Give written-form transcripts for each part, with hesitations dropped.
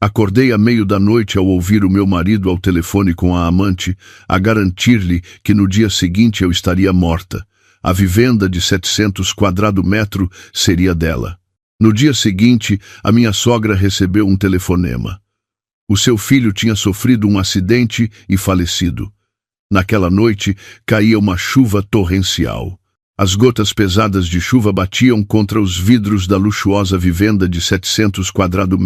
Acordei à meio da noite ao ouvir o meu marido ao telefone com a amante, a garantir-lhe que no dia seguinte eu estaria morta. A vivenda de 700 quadrados seria dela. No dia seguinte, a minha sogra recebeu um telefonema. O seu filho tinha sofrido um acidente e falecido. Naquela noite, caía uma chuva torrencial. As gotas pesadas de chuva batiam contra os vidros da luxuosa vivenda de 700 quadrados,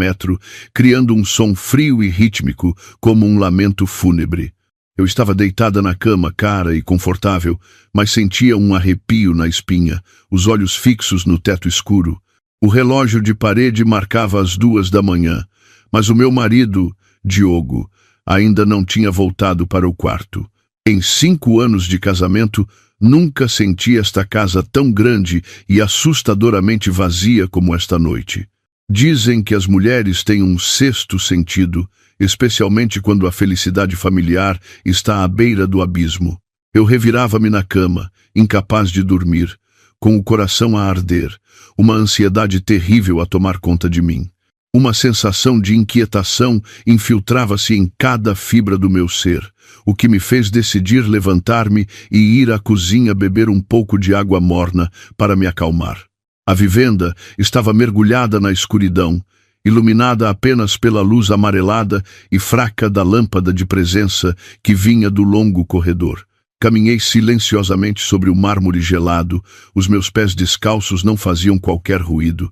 criando um som frio e rítmico, como um lamento fúnebre. Eu estava deitada na cama, cara e confortável, mas sentia um arrepio na espinha, os olhos fixos no teto escuro. O relógio de parede marcava as 2 da manhã, mas o meu marido, Diogo, ainda não tinha voltado para o quarto. Em 5 anos de casamento, nunca senti esta casa tão grande e assustadoramente vazia como esta noite. Dizem que as mulheres têm um sexto sentido, especialmente quando a felicidade familiar está à beira do abismo. Eu revirava-me na cama, incapaz de dormir, com o coração a arder, uma ansiedade terrível a tomar conta de mim. Uma sensação de inquietação infiltrava-se em cada fibra do meu ser, o que me fez decidir levantar-me e ir à cozinha beber um pouco de água morna para me acalmar. A vivenda estava mergulhada na escuridão, iluminada apenas pela luz amarelada e fraca da lâmpada de presença que vinha do longo corredor. Caminhei silenciosamente sobre o mármore gelado, os meus pés descalços não faziam qualquer ruído.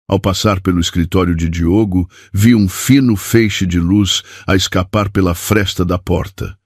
Ao passar pelo escritório de Diogo, vi um fino feixe de luz a escapar pela fresta da porta.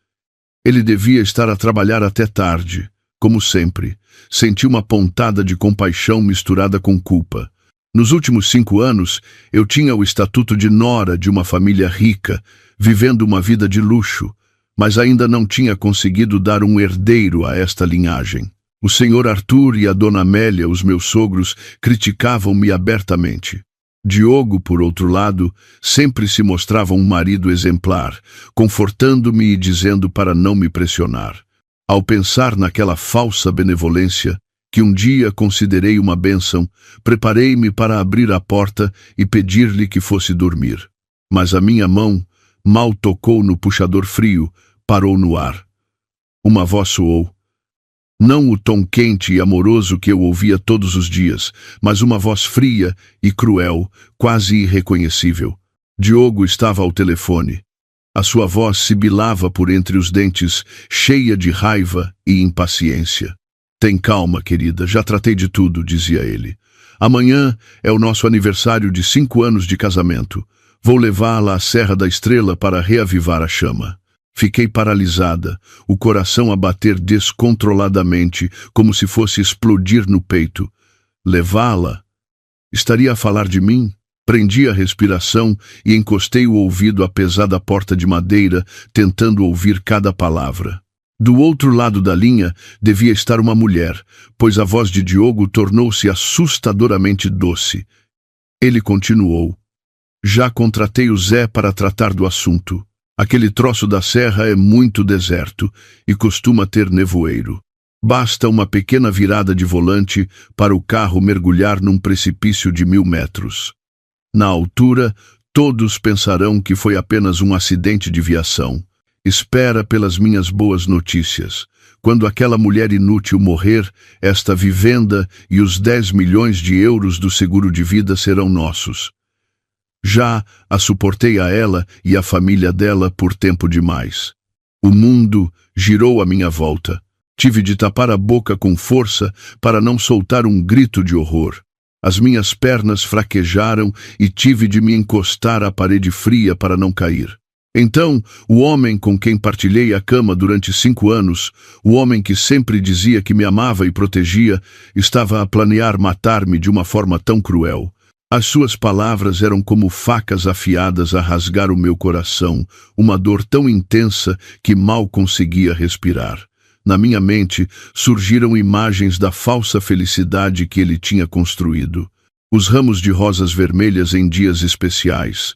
Ele devia estar a trabalhar até tarde, como sempre. Senti uma pontada de compaixão misturada com culpa. Nos últimos 5 anos, eu tinha o estatuto de nora de uma família rica, vivendo uma vida de luxo, mas ainda não tinha conseguido dar um herdeiro a esta linhagem. O senhor Arthur e a dona Amélia, os meus sogros, criticavam-me abertamente. Diogo, por outro lado, sempre se mostrava um marido exemplar, confortando-me e dizendo para não me pressionar. Ao pensar naquela falsa benevolência, que um dia considerei uma bênção, preparei-me para abrir a porta e pedir-lhe que fosse dormir. Mas a minha mão mal tocou no puxador frio, parou no ar. Uma voz soou. Não o tom quente e amoroso que eu ouvia todos os dias, mas uma voz fria e cruel, quase irreconhecível. Diogo estava ao telefone. A sua voz sibilava por entre os dentes, cheia de raiva e impaciência. Tem calma, querida, já tratei de tudo, dizia ele. Amanhã é o nosso aniversário de 5 anos de casamento. Vou levá-la à Serra da Estrela para reavivar a chama. Fiquei paralisada, o coração a bater descontroladamente, como se fosse explodir no peito. Levá-la? Estaria a falar de mim? Prendi a respiração e encostei o ouvido à pesada porta de madeira, tentando ouvir cada palavra. Do outro lado da linha devia estar uma mulher, pois a voz de Diogo tornou-se assustadoramente doce. Ele continuou. Já contratei o Zé para tratar do assunto. Aquele troço da serra é muito deserto e costuma ter nevoeiro. Basta uma pequena virada de volante para o carro mergulhar num precipício de 1000 metros. Na altura, todos pensarão que foi apenas um acidente de viação. Espera pelas minhas boas notícias. Quando aquela mulher inútil morrer, esta vivenda e os 10 milhões de euros do seguro de vida serão nossos. Já a suportei a ela e a família dela por tempo demais. O mundo girou à minha volta. Tive de tapar a boca com força para não soltar um grito de horror. As minhas pernas fraquejaram e tive de me encostar à parede fria para não cair. Então, o homem com quem partilhei a cama durante 5 anos, o homem que sempre dizia que me amava e protegia, estava a planear matar-me de uma forma tão cruel. As suas palavras eram como facas afiadas a rasgar o meu coração, uma dor tão intensa que mal conseguia respirar. Na minha mente surgiram imagens da falsa felicidade que ele tinha construído. Os ramos de rosas vermelhas em dias especiais.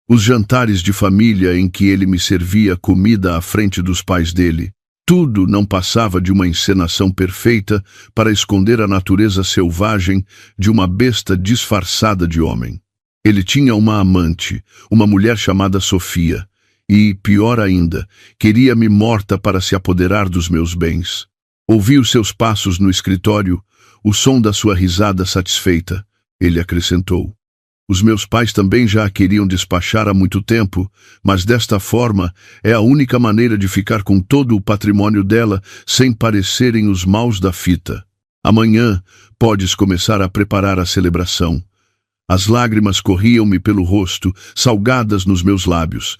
Os jantares de família em que ele me servia comida à frente dos pais dele. Tudo não passava de uma encenação perfeita para esconder a natureza selvagem de uma besta disfarçada de homem. Ele tinha uma amante, uma mulher chamada Sofia, e, pior ainda, queria-me morta para se apoderar dos meus bens. Ouvi os seus passos no escritório, o som da sua risada satisfeita. Ele acrescentou: os meus pais também já a queriam despachar há muito tempo, mas desta forma é a única maneira de ficar com todo o patrimônio dela sem parecerem os maus da fita. Amanhã podes começar a preparar a celebração. As lágrimas corriam-me pelo rosto, salgadas nos meus lábios.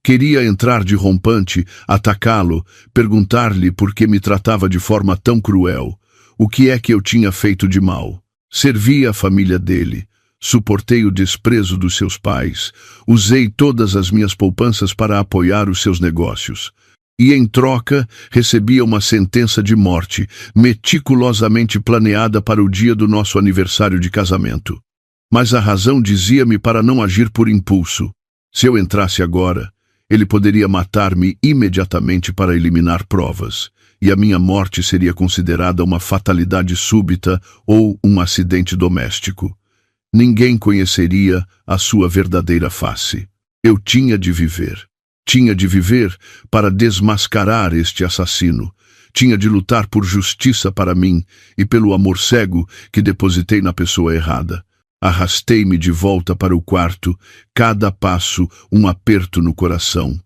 Queria entrar de rompante, atacá-lo, perguntar-lhe por que me tratava de forma tão cruel. O que é que eu tinha feito de mal? Servi a família dele. Suportei o desprezo dos seus pais. Usei todas as minhas poupanças para apoiar os seus negócios. E, em troca, recebia uma sentença de morte, meticulosamente planeada para o dia do nosso aniversário de casamento. Mas a razão dizia-me para não agir por impulso. Se eu entrasse agora, ele poderia matar-me imediatamente para eliminar provas, e a minha morte seria considerada uma fatalidade súbita ou um acidente doméstico. Ninguém conheceria a sua verdadeira face. Eu tinha de viver. Tinha de viver para desmascarar este assassino. Tinha de lutar por justiça para mim e pelo amor cego que depositei na pessoa errada. Arrastei-me de volta para o quarto, cada passo um aperto no coração.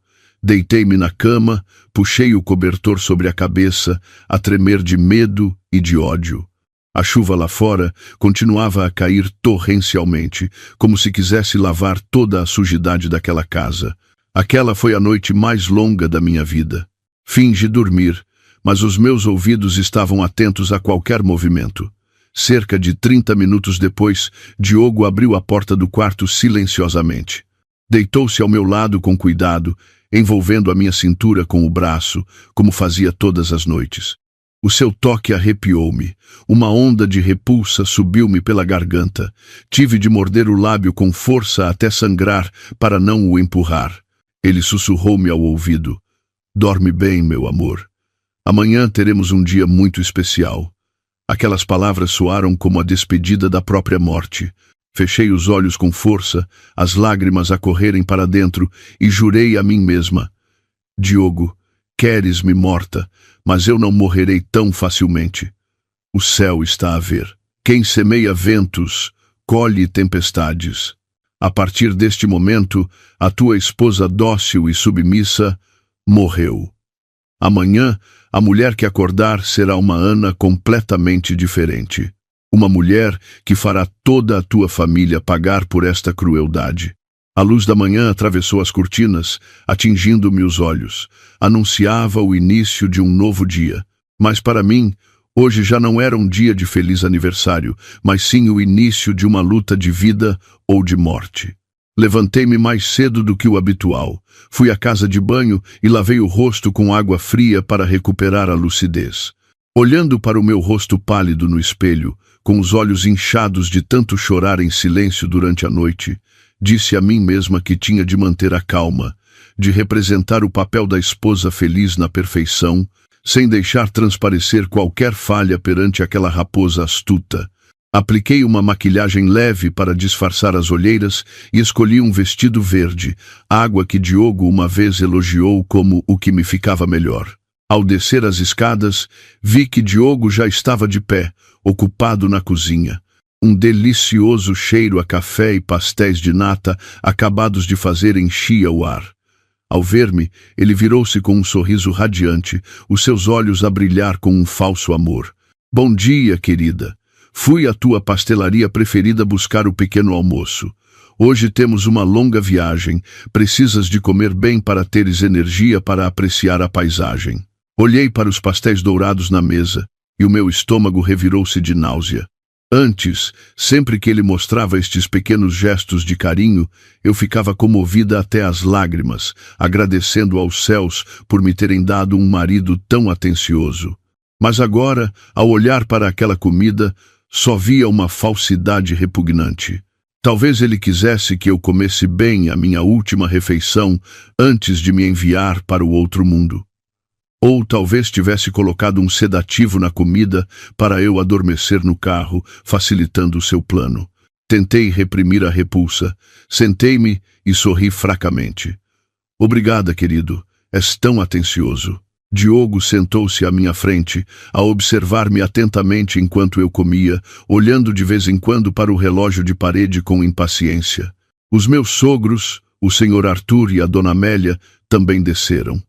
Deitei-me na cama, puxei o cobertor sobre a cabeça, a tremer de medo e de ódio. A chuva lá fora continuava a cair torrencialmente, como se quisesse lavar toda a sujidade daquela casa. Aquela foi a noite mais longa da minha vida. Fingi dormir, mas os meus ouvidos estavam atentos a qualquer movimento. Cerca de 30 minutos depois, Diogo abriu a porta do quarto silenciosamente. Deitou-se ao meu lado com cuidado, envolvendo a minha cintura com o braço, como fazia todas as noites. O seu toque arrepiou-me. Uma onda de repulsa subiu-me pela garganta. Tive de morder o lábio com força até sangrar para não o empurrar. Ele sussurrou-me ao ouvido: dorme bem, meu amor. Amanhã teremos um dia muito especial. Aquelas palavras soaram como a despedida da própria morte. Fechei os olhos com força, as lágrimas a correrem para dentro, e jurei a mim mesma: Diogo, queres-me morta, mas eu não morrerei tão facilmente. O céu está a ver. Quem semeia ventos, colhe tempestades. A partir deste momento, a tua esposa dócil e submissa morreu. Amanhã, a mulher que acordar será uma Ana completamente diferente. Uma mulher que fará toda a tua família pagar por esta crueldade. A luz da manhã atravessou as cortinas, atingindo-me os olhos. Anunciava o início de um novo dia. Mas para mim, hoje já não era um dia de feliz aniversário, mas sim o início de uma luta de vida ou de morte. Levantei-me mais cedo do que o habitual. Fui à casa de banho e lavei o rosto com água fria para recuperar a lucidez. Olhando para o meu rosto pálido no espelho, com os olhos inchados de tanto chorar em silêncio durante a noite, disse a mim mesma que tinha de manter a calma, de representar o papel da esposa feliz na perfeição, sem deixar transparecer qualquer falha perante aquela raposa astuta. Apliquei uma maquilhagem leve para disfarçar as olheiras e escolhi um vestido verde, água que Diogo uma vez elogiou como o que me ficava melhor. Ao descer as escadas, vi que Diogo já estava de pé, ocupado na cozinha. Um delicioso cheiro a café e pastéis de nata acabados de fazer enchia o ar. Ao ver-me, ele virou-se com um sorriso radiante, os seus olhos a brilhar com um falso amor. Bom dia, querida. Fui à tua pastelaria preferida buscar o pequeno almoço. Hoje temos uma longa viagem. Precisas de comer bem para teres energia para apreciar a paisagem. Olhei para os pastéis dourados na mesa e o meu estômago revirou-se de náusea. Antes, sempre que ele mostrava estes pequenos gestos de carinho, eu ficava comovida até as lágrimas, agradecendo aos céus por me terem dado um marido tão atencioso. Mas agora, ao olhar para aquela comida, só via uma falsidade repugnante. Talvez ele quisesse que eu comesse bem a minha última refeição antes de me enviar para o outro mundo. Ou talvez tivesse colocado um sedativo na comida para eu adormecer no carro, facilitando o seu plano. Tentei reprimir a repulsa. Sentei-me e sorri fracamente. Obrigada, querido. És tão atencioso. Diogo sentou-se à minha frente, a observar-me atentamente enquanto eu comia, olhando de vez em quando para o relógio de parede com impaciência. Os meus sogros, o senhor Arthur e a dona Amélia, também desceram.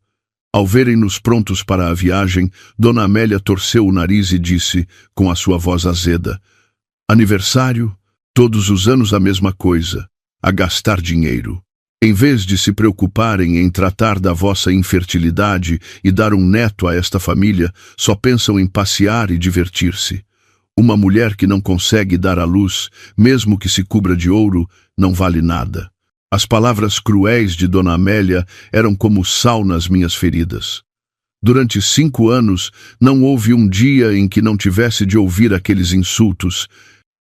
Ao verem-nos prontos para a viagem, dona Amélia torceu o nariz e disse, com a sua voz azeda: aniversário? Todos os anos a mesma coisa, a gastar dinheiro. Em vez de se preocuparem em tratar da vossa infertilidade e dar um neto a esta família, só pensam em passear e divertir-se. Uma mulher que não consegue dar à luz, mesmo que se cubra de ouro, não vale nada. As palavras cruéis de dona Amélia eram como sal nas minhas feridas. Durante 5 anos, não houve um dia em que não tivesse de ouvir aqueles insultos.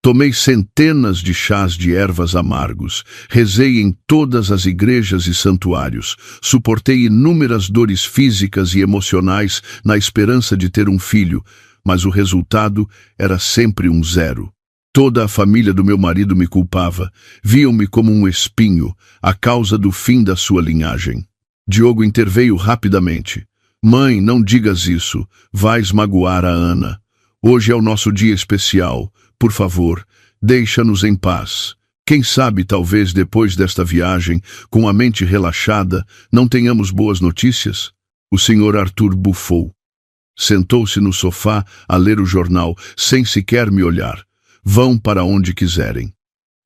Tomei centenas de chás de ervas amargos, rezei em todas as igrejas e santuários, suportei inúmeras dores físicas e emocionais na esperança de ter um filho, mas o resultado era sempre um 0. Toda a família do meu marido me culpava, viam-me como um espinho, a causa do fim da sua linhagem. Diogo interveio rapidamente. Mãe, não digas isso, vais magoar a Ana. Hoje é o nosso dia especial. Por favor, deixa-nos em paz. Quem sabe, talvez depois desta viagem, com a mente relaxada, não tenhamos boas notícias? O senhor Arthur bufou. Sentou-se no sofá a ler o jornal, sem sequer me olhar. Vão para onde quiserem.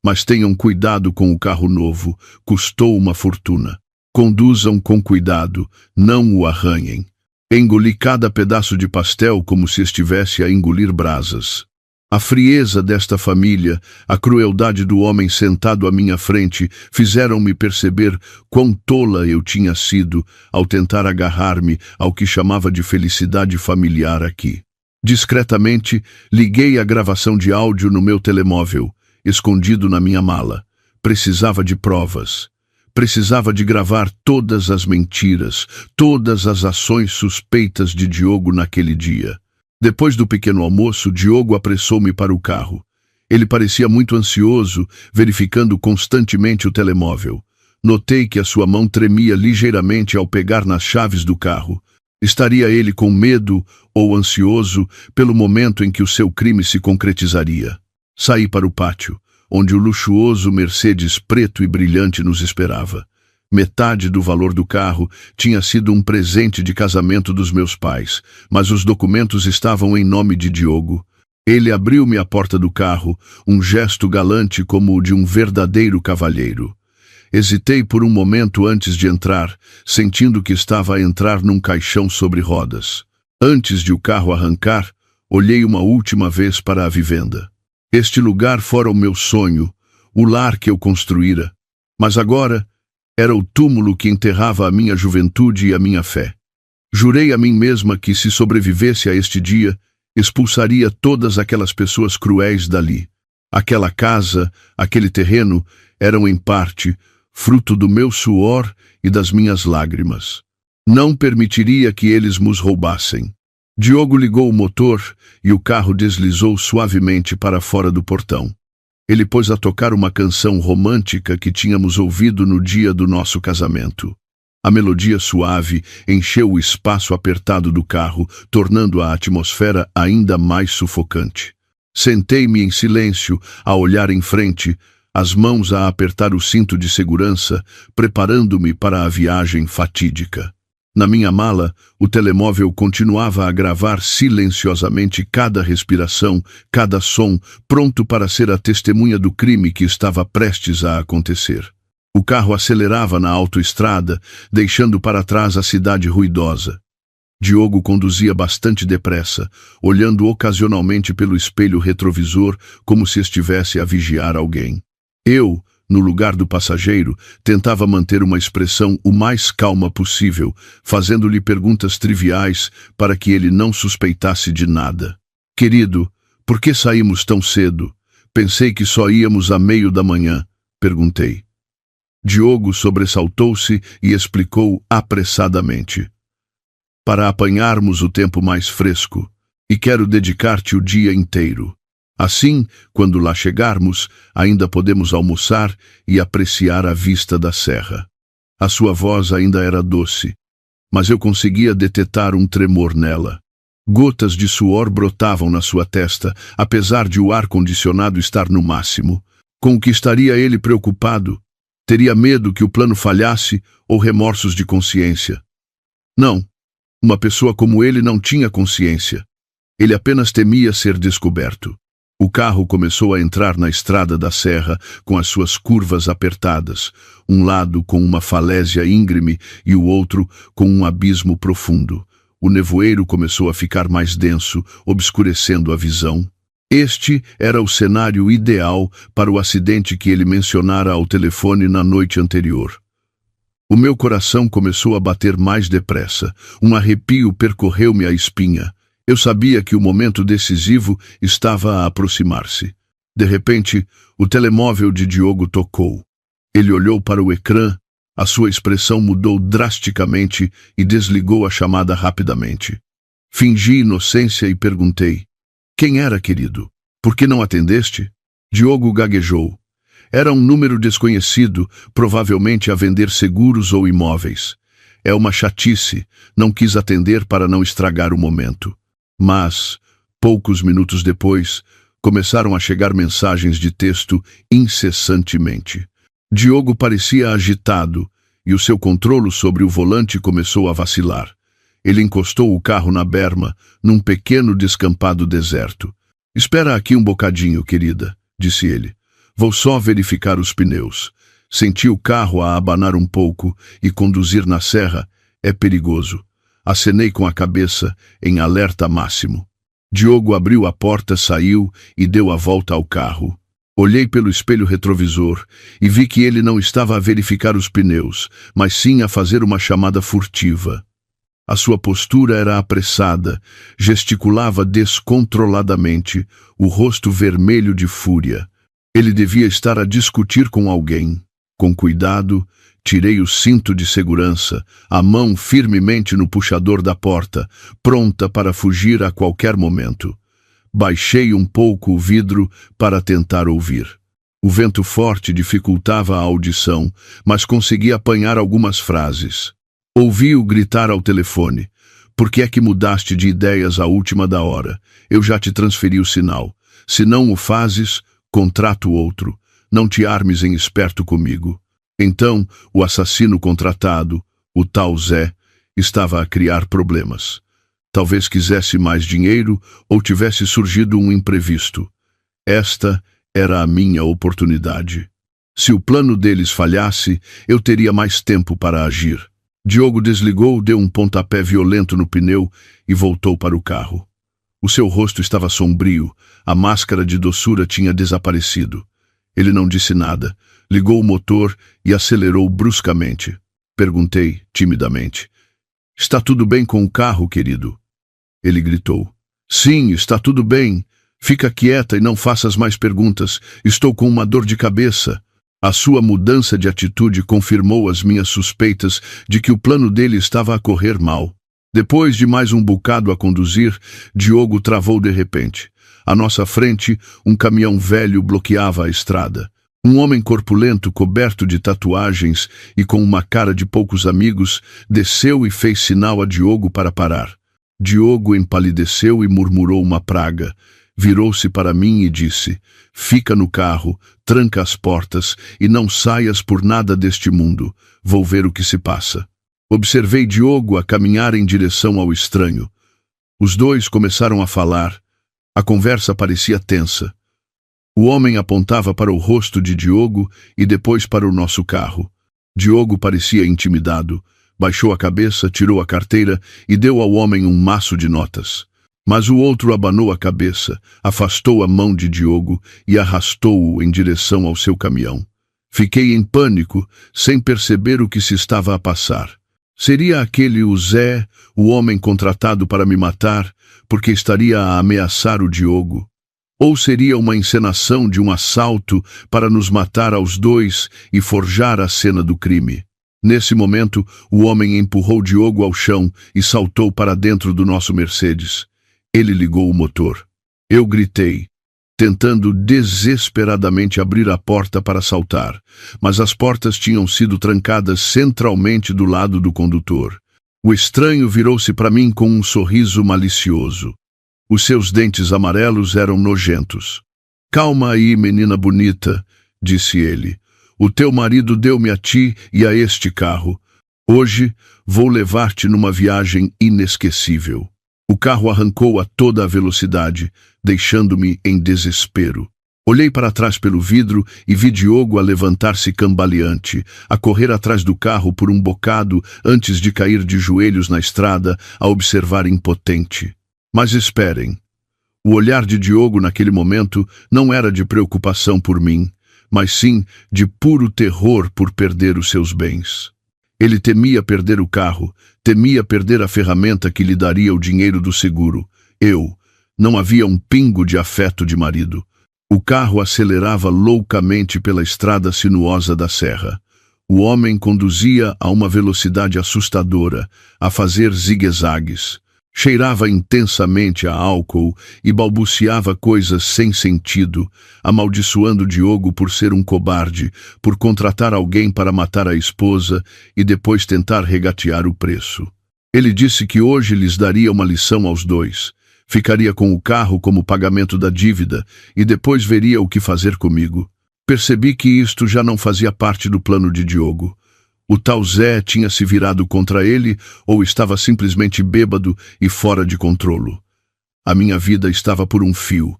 Mas tenham cuidado com o carro novo, custou uma fortuna. Conduzam com cuidado, não o arranhem. Engoli cada pedaço de pastel como se estivesse a engolir brasas. A frieza desta família, a crueldade do homem sentado à minha frente, fizeram-me perceber quão tola eu tinha sido ao tentar agarrar-me ao que chamava de felicidade familiar aqui. Discretamente, liguei a gravação de áudio no meu telemóvel, escondido na minha mala. Precisava de provas. Precisava de gravar todas as mentiras, todas as ações suspeitas de Diogo naquele dia. Depois do pequeno almoço, Diogo apressou-me para o carro. Ele parecia muito ansioso, verificando constantemente o telemóvel. Notei que a sua mão tremia ligeiramente ao pegar nas chaves do carro. Estaria ele com medo ou ansioso pelo momento em que o seu crime se concretizaria? Saí para o pátio, onde o luxuoso Mercedes preto e brilhante nos esperava. Metade do valor do carro tinha sido um presente de casamento dos meus pais, mas os documentos estavam em nome de Diogo. Ele abriu-me a porta do carro, um gesto galante como o de um verdadeiro cavalheiro. Hesitei por um momento antes de entrar, sentindo que estava a entrar num caixão sobre rodas. Antes de o carro arrancar, olhei uma última vez para a vivenda. Este lugar fora o meu sonho, o lar que eu construíra. Mas agora era o túmulo que enterrava a minha juventude e a minha fé. Jurei a mim mesma que, se sobrevivesse a este dia, expulsaria todas aquelas pessoas cruéis dali. Aquela casa, aquele terreno, eram em parte fruto do meu suor e das minhas lágrimas. Não permitiria que eles nos roubassem. Diogo ligou o motor e o carro deslizou suavemente para fora do portão. Ele pôs a tocar uma canção romântica que tínhamos ouvido no dia do nosso casamento. A melodia suave encheu o espaço apertado do carro, tornando a atmosfera ainda mais sufocante. Sentei-me em silêncio, a olhar em frente, as mãos a apertar o cinto de segurança, preparando-me para a viagem fatídica. Na minha mala, o telemóvel continuava a gravar silenciosamente cada respiração, cada som, pronto para ser a testemunha do crime que estava prestes a acontecer. O carro acelerava na autoestrada, deixando para trás a cidade ruidosa. Diogo conduzia bastante depressa, olhando ocasionalmente pelo espelho retrovisor como se estivesse a vigiar alguém. Eu, no lugar do passageiro, tentava manter uma expressão o mais calma possível, fazendo-lhe perguntas triviais para que ele não suspeitasse de nada. Querido, por que saímos tão cedo? Pensei que só íamos a meio da manhã, perguntei. Diogo sobressaltou-se e explicou apressadamente. Para apanharmos o tempo mais fresco, e quero dedicar-te o dia inteiro. Assim, quando lá chegarmos, ainda podemos almoçar e apreciar a vista da serra. A sua voz ainda era doce, mas eu conseguia detectar um tremor nela. Gotas de suor brotavam na sua testa, apesar de o ar-condicionado estar no máximo. Com o que estaria ele preocupado? Teria medo que o plano falhasse ou remorsos de consciência? Não. Uma pessoa como ele não tinha consciência. Ele apenas temia ser descoberto. O carro começou a entrar na estrada da serra com as suas curvas apertadas, um lado com uma falésia íngreme e o outro com um abismo profundo. O nevoeiro começou a ficar mais denso, obscurecendo a visão. Este era o cenário ideal para o acidente que ele mencionara ao telefone na noite anterior. O meu coração começou a bater mais depressa. Um arrepio percorreu-me a espinha. Eu sabia que o momento decisivo estava a aproximar-se. De repente, o telemóvel de Diogo tocou. Ele olhou para o ecrã, a sua expressão mudou drasticamente e desligou a chamada rapidamente. Fingi inocência e perguntei: "Quem era, querido? Por que não atendeste?" Diogo gaguejou. Era um número desconhecido, provavelmente a vender seguros ou imóveis. É uma chatice, não quis atender para não estragar o momento. Mas, poucos minutos depois, começaram a chegar mensagens de texto incessantemente. Diogo parecia agitado e o seu controle sobre o volante começou a vacilar. Ele encostou o carro na berma, num pequeno descampado deserto. "Espera aqui um bocadinho, querida", disse ele. "Vou só verificar os pneus." Senti o carro a abanar um pouco e conduzir na serra é perigoso. Acenei com a cabeça em alerta máximo. Diogo abriu a porta, saiu e deu a volta ao carro. Olhei pelo espelho retrovisor e vi que ele não estava a verificar os pneus, mas sim a fazer uma chamada furtiva. A sua postura era apressada, gesticulava descontroladamente, o rosto vermelho de fúria. Ele devia estar a discutir com alguém. Com cuidado, tirei o cinto de segurança, a mão firmemente no puxador da porta, pronta para fugir a qualquer momento. Baixei um pouco o vidro para tentar ouvir. O vento forte dificultava a audição, mas consegui apanhar algumas frases. Ouvi-o gritar ao telefone: "Por que é que mudaste de ideias à última da hora? Eu já te transferi o sinal. Se não o fazes, contrato outro. Não te armes em esperto comigo." Então, o assassino contratado, o tal Zé, estava a criar problemas. Talvez quisesse mais dinheiro ou tivesse surgido um imprevisto. Esta era a minha oportunidade. Se o plano deles falhasse, eu teria mais tempo para agir. Diogo desligou, deu um pontapé violento no pneu e voltou para o carro. O seu rosto estava sombrio, a máscara de doçura tinha desaparecido. Ele não disse nada, ligou o motor e acelerou bruscamente. Perguntei, timidamente: "Está tudo bem com o carro, querido?" Ele gritou: "Sim, está tudo bem. Fica quieta e não faças mais perguntas. Estou com uma dor de cabeça." A sua mudança de atitude confirmou as minhas suspeitas de que o plano dele estava a correr mal. Depois de mais um bocado a conduzir, Diogo travou de repente. À nossa frente, um caminhão velho bloqueava a estrada. Um homem corpulento, coberto de tatuagens e com uma cara de poucos amigos, desceu e fez sinal a Diogo para parar. Diogo empalideceu e murmurou uma praga. Virou-se para mim e disse: "Fica no carro, tranca as portas e não saias por nada deste mundo. Vou ver o que se passa." Observei Diogo a caminhar em direção ao estranho. Os dois começaram a falar. A conversa parecia tensa. O homem apontava para o rosto de Diogo e depois para o nosso carro. Diogo parecia intimidado. Baixou a cabeça, tirou a carteira e deu ao homem um maço de notas. Mas o outro abanou a cabeça, afastou a mão de Diogo e arrastou-o em direção ao seu caminhão. Fiquei em pânico, sem perceber o que se estava a passar. Seria aquele o Zé, o homem contratado para me matar, porque estaria a ameaçar o Diogo? Ou seria uma encenação de um assalto para nos matar aos dois e forjar a cena do crime? Nesse momento, o homem empurrou Diogo ao chão e saltou para dentro do nosso Mercedes. Ele ligou o motor. Eu gritei. tentando desesperadamente abrir a porta para saltar, mas as portas tinham sido trancadas centralmente do lado do condutor. O estranho virou-se para mim com um sorriso malicioso. Os seus dentes amarelos eram nojentos. "Calma aí, menina bonita", disse ele. "O teu marido deu-me a ti e a este carro. Hoje vou levar-te numa viagem inesquecível." O carro arrancou a toda a velocidade, deixando-me em desespero. Olhei para trás pelo vidro e vi Diogo a levantar-se cambaleante, a correr atrás do carro por um bocado antes de cair de joelhos na estrada, a observar impotente. Mas esperem. O olhar de Diogo naquele momento não era de preocupação por mim, mas sim de puro terror por perder os seus bens. Ele temia perder o carro, temia perder a ferramenta que lhe daria o dinheiro do seguro. Não havia um pingo de afeto de marido. O carro acelerava loucamente pela estrada sinuosa da serra. O homem conduzia a uma velocidade assustadora, a fazer zigue-zagues. Cheirava intensamente a álcool e balbuciava coisas sem sentido, amaldiçoando Diogo por ser um cobarde, por contratar alguém para matar a esposa e depois tentar regatear o preço. Ele disse que hoje lhes daria uma lição aos dois. Ficaria com o carro como pagamento da dívida e depois veria o que fazer comigo. Percebi que isto já não fazia parte do plano de Diogo. O tal Zé tinha se virado contra ele ou estava simplesmente bêbado e fora de controlo. A minha vida estava por um fio,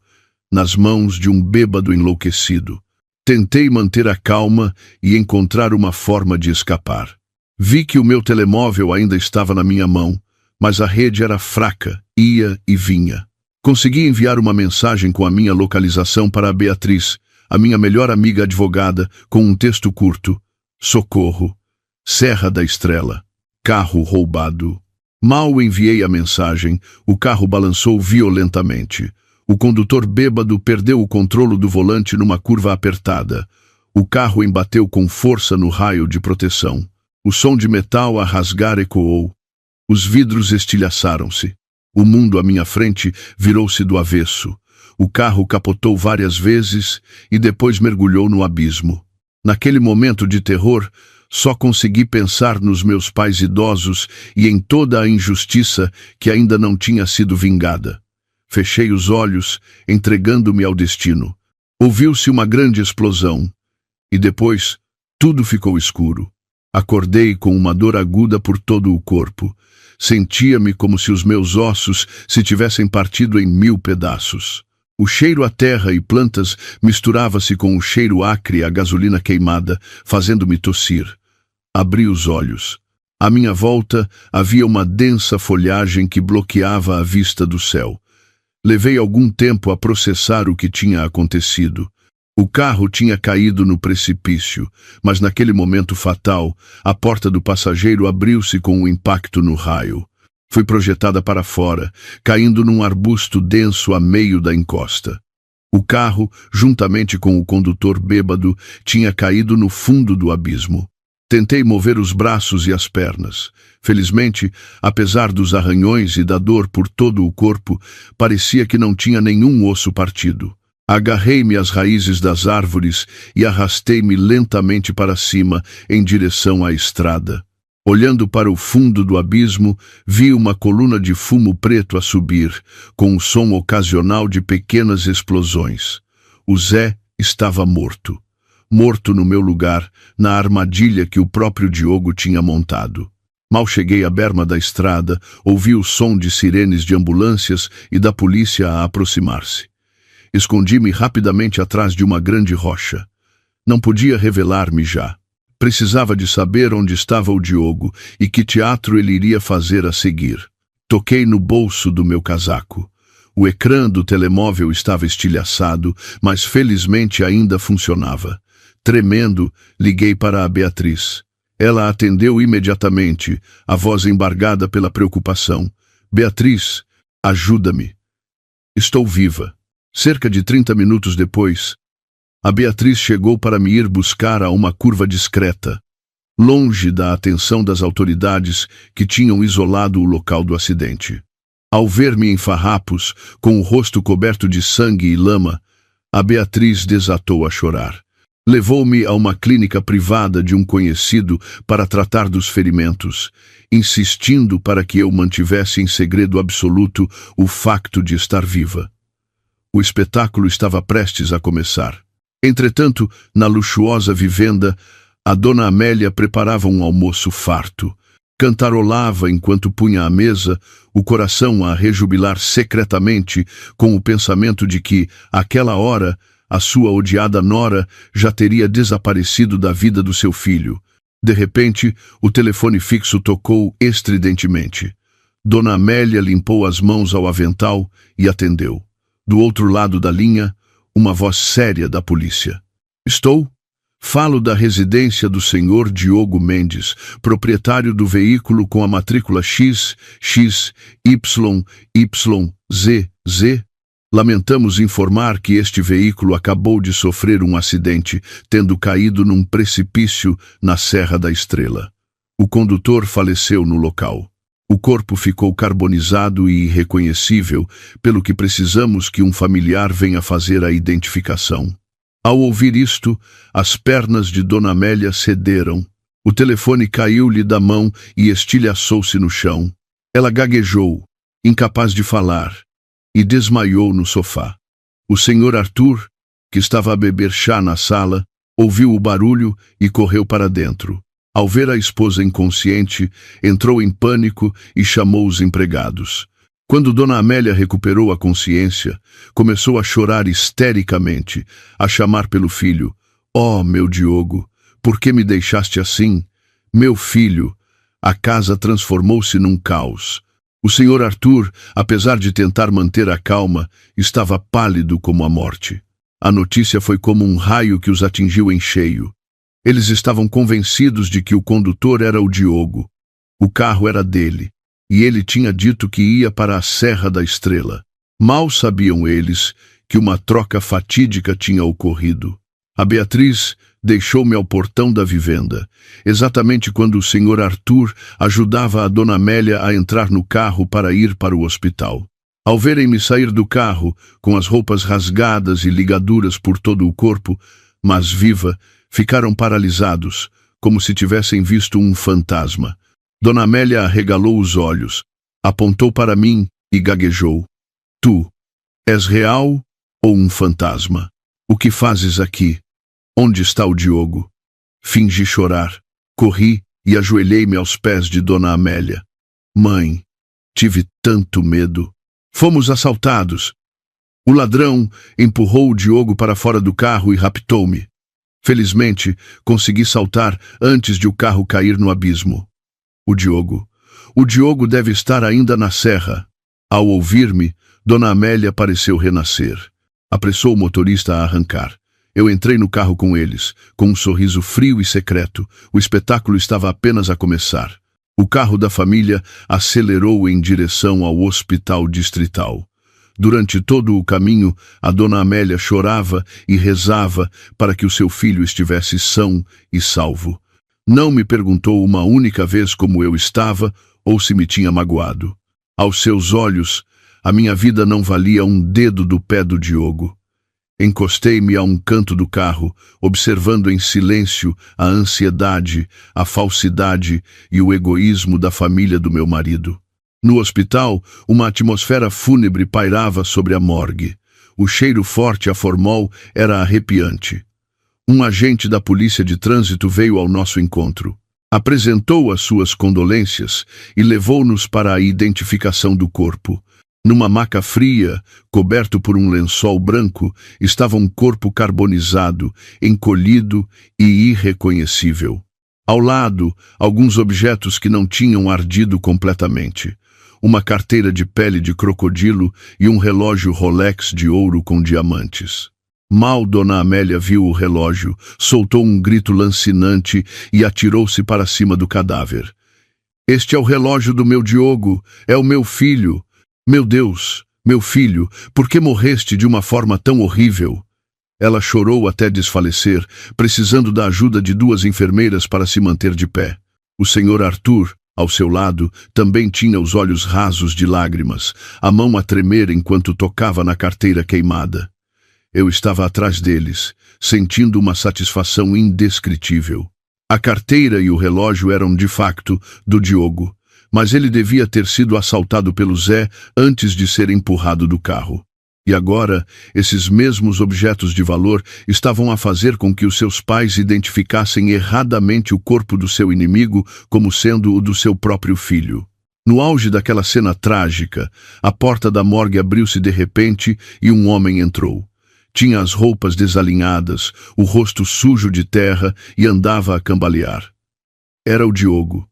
nas mãos de um bêbado enlouquecido. Tentei manter a calma e encontrar uma forma de escapar. Vi que o meu telemóvel ainda estava na minha mão, mas a rede era fraca, ia e vinha. Consegui enviar uma mensagem com a minha localização para a Beatriz, a minha melhor amiga advogada, com um texto curto: "Socorro. Serra da Estrela. Carro roubado." Mal enviei a mensagem, o carro balançou violentamente. O condutor bêbado perdeu o controle do volante numa curva apertada. O carro embateu com força no raio de proteção. O som de metal a rasgar ecoou. Os vidros estilhaçaram-se. O mundo à minha frente virou-se do avesso. O carro capotou várias vezes e depois mergulhou no abismo. Naquele momento de terror, só consegui pensar nos meus pais idosos e em toda a injustiça que ainda não tinha sido vingada. Fechei os olhos, entregando-me ao destino. Ouviu-se uma grande explosão. E depois, tudo ficou escuro. Acordei com uma dor aguda por todo o corpo. Sentia-me como se os meus ossos se tivessem partido em 1000 pedaços. O cheiro a terra e plantas misturava-se com o cheiro acre a gasolina queimada, fazendo-me tossir. Abri os olhos. À minha volta havia uma densa folhagem que bloqueava a vista do céu. Levei algum tempo a processar o que tinha acontecido. O carro tinha caído no precipício, mas naquele momento fatal, a porta do passageiro abriu-se com um impacto no raio. Fui projetada para fora, caindo num arbusto denso a meio da encosta. O carro, juntamente com o condutor bêbado, tinha caído no fundo do abismo. Tentei mover os braços e as pernas. Felizmente, apesar dos arranhões e da dor por todo o corpo, parecia que não tinha nenhum osso partido. Agarrei-me às raízes das árvores e arrastei-me lentamente para cima, em direção à estrada. Olhando para o fundo do abismo, vi uma coluna de fumo preto a subir, com um som ocasional de pequenas explosões. O Zé estava morto. Morto no meu lugar, na armadilha que o próprio Diogo tinha montado. Mal cheguei à berma da estrada, ouvi o som de sirenes de ambulâncias e da polícia a aproximar-se. Escondi-me rapidamente atrás de uma grande rocha. Não podia revelar-me já. Precisava de saber onde estava o Diogo e que teatro ele iria fazer a seguir. Toquei no bolso do meu casaco. O ecrã do telemóvel estava estilhaçado, mas felizmente ainda funcionava. Tremendo, liguei para a Beatriz. Ela atendeu imediatamente, a voz embargada pela preocupação. "Beatriz, ajuda-me. Estou viva." Cerca de 30 minutos depois, a Beatriz chegou para me ir buscar a uma curva discreta, longe da atenção das autoridades que tinham isolado o local do acidente. Ao ver-me em farrapos, com o rosto coberto de sangue e lama, A Beatriz desatou a chorar. Levou-me a uma clínica privada de um conhecido para tratar dos ferimentos, insistindo para que eu mantivesse em segredo absoluto o facto de estar viva. O espetáculo estava prestes a começar. Entretanto, na luxuosa vivenda, a dona Amélia preparava um almoço farto. Cantarolava enquanto punha à mesa, o coração a rejubilar secretamente com o pensamento de que, àquela hora, a sua odiada nora já teria desaparecido da vida do seu filho. De repente, o telefone fixo tocou estridentemente. Dona Amélia limpou as mãos ao avental e atendeu. Do outro lado da linha, uma voz séria da polícia. Estou? Falo da residência do senhor Diogo Mendes, proprietário do veículo com a matrícula XXYYZZ. Lamentamos informar que este veículo acabou de sofrer um acidente, tendo caído num precipício na Serra da Estrela. O condutor faleceu no local. O corpo ficou carbonizado e irreconhecível, pelo que precisamos que um familiar venha fazer a identificação. Ao ouvir isto, as pernas de Dona Amélia cederam. O telefone caiu-lhe da mão e estilhaçou-se no chão. Ela gaguejou, incapaz de falar, e desmaiou no sofá. O senhor Arthur, que estava a beber chá na sala, ouviu o barulho e correu para dentro. Ao ver a esposa inconsciente, entrou em pânico e chamou os empregados. Quando Dona Amélia recuperou a consciência, começou a chorar histericamente, a chamar pelo filho. Oh, meu Diogo, por que me deixaste assim? Meu filho! A casa transformou-se num caos. O senhor Arthur, apesar de tentar manter a calma, estava pálido como a morte. A notícia foi como um raio que os atingiu em cheio. Eles estavam convencidos de que o condutor era o Diogo. O carro era dele, e ele tinha dito que ia para a Serra da Estrela. Mal sabiam eles que uma troca fatídica tinha ocorrido. A Beatriz deixou-me ao portão da vivenda, exatamente quando o senhor Arthur ajudava a Dona Amélia a entrar no carro para ir para o hospital. Ao verem-me sair do carro, com as roupas rasgadas e ligaduras por todo o corpo, mas viva, ficaram paralisados, como se tivessem visto um fantasma. Dona Amélia arregalou os olhos, apontou para mim e gaguejou. Tu, és real ou um fantasma? O que fazes aqui? Onde está o Diogo? Fingi chorar. Corri e ajoelhei-me aos pés de Dona Amélia. Mãe, tive tanto medo. Fomos assaltados. O ladrão empurrou o Diogo para fora do carro e raptou-me. Felizmente, consegui saltar antes de o carro cair no abismo. O Diogo deve estar ainda na serra. Ao ouvir-me, Dona Amélia pareceu renascer. Apressou o motorista a arrancar. Eu entrei no carro com eles, com um sorriso frio e secreto. O espetáculo estava apenas a começar. O carro da família acelerou em direção ao hospital distrital. Durante todo o caminho, a Dona Amélia chorava e rezava para que o seu filho estivesse são e salvo. Não me perguntou uma única vez como eu estava ou se me tinha magoado. Aos seus olhos, a minha vida não valia um dedo do pé do Diogo. Encostei-me a um canto do carro, observando em silêncio a ansiedade, a falsidade e o egoísmo da família do meu marido. No hospital, uma atmosfera fúnebre pairava sobre a morgue. O cheiro forte a formol era arrepiante. Um agente da polícia de trânsito veio ao nosso encontro. Apresentou as suas condolências e levou-nos para a identificação do corpo. Numa maca fria, coberto por um lençol branco, estava um corpo carbonizado, encolhido e irreconhecível. Ao lado, alguns objetos que não tinham ardido completamente. Uma carteira de pele de crocodilo e um relógio Rolex de ouro com diamantes. Mal Dona Amélia viu o relógio, soltou um grito lancinante e atirou-se para cima do cadáver. Este é o relógio do meu Diogo, é o meu filho. Meu Deus, meu filho, por que morreste de uma forma tão horrível? Ela chorou até desfalecer, precisando da ajuda de 2 enfermeiras para se manter de pé. O senhor Arthur, ao seu lado, também tinha os olhos rasos de lágrimas, a mão a tremer enquanto tocava na carteira queimada. Eu estava atrás deles, sentindo uma satisfação indescritível. A carteira e o relógio eram, de facto, do Diogo, mas ele devia ter sido assaltado pelo Zé antes de ser empurrado do carro. E agora, esses mesmos objetos de valor estavam a fazer com que os seus pais identificassem erradamente o corpo do seu inimigo como sendo o do seu próprio filho. No auge daquela cena trágica, a porta da morgue abriu-se de repente e um homem entrou. Tinha as roupas desalinhadas, o rosto sujo de terra e andava a cambalear. Era o Diogo.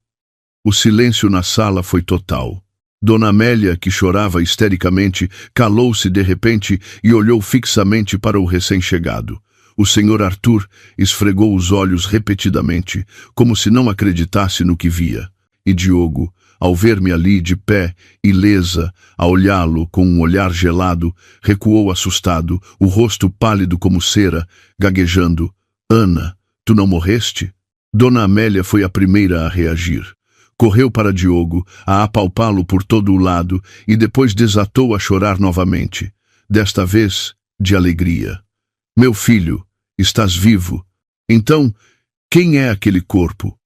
O silêncio na sala foi total. Dona Amélia, que chorava histericamente, calou-se de repente e olhou fixamente para o recém-chegado. O senhor Arthur esfregou os olhos repetidamente, como se não acreditasse no que via. E Diogo, ao ver-me ali de pé, ilesa, a olhá-lo com um olhar gelado, recuou assustado, o rosto pálido como cera, gaguejando: "Ana, tu não morreste?" Dona Amélia foi a primeira a reagir. Correu para Diogo, a apalpá-lo por todo o lado, e depois desatou a chorar novamente. Desta vez, de alegria. "Meu filho, estás vivo. Então, quem é aquele corpo?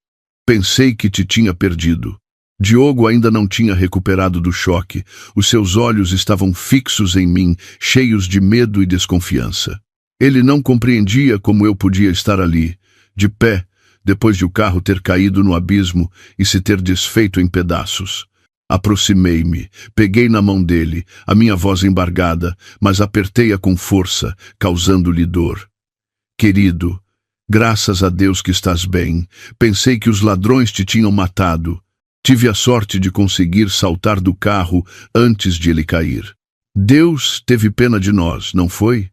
Pensei que te tinha perdido." Diogo ainda não tinha recuperado do choque. Os seus olhos estavam fixos em mim, cheios de medo e desconfiança. Ele não compreendia como eu podia estar ali, de pé, depois de o carro ter caído no abismo e se ter desfeito em pedaços. Aproximei-me, peguei na mão dele, a minha voz embargada, mas apertei-a com força, causando-lhe dor. "Querido, graças a Deus que estás bem. Pensei que os ladrões te tinham matado. Tive a sorte de conseguir saltar do carro antes de ele cair. Deus teve pena de nós, não foi?"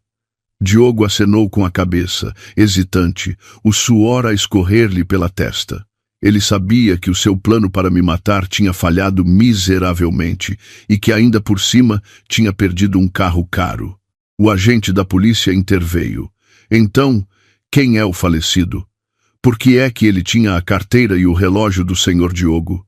Diogo acenou com a cabeça, hesitante, o suor a escorrer-lhe pela testa. Ele sabia que o seu plano para me matar tinha falhado miseravelmente e que ainda por cima tinha perdido um carro caro. O agente da polícia interveio. "Então, quem é o falecido? Por que é que ele tinha a carteira e o relógio do senhor Diogo?"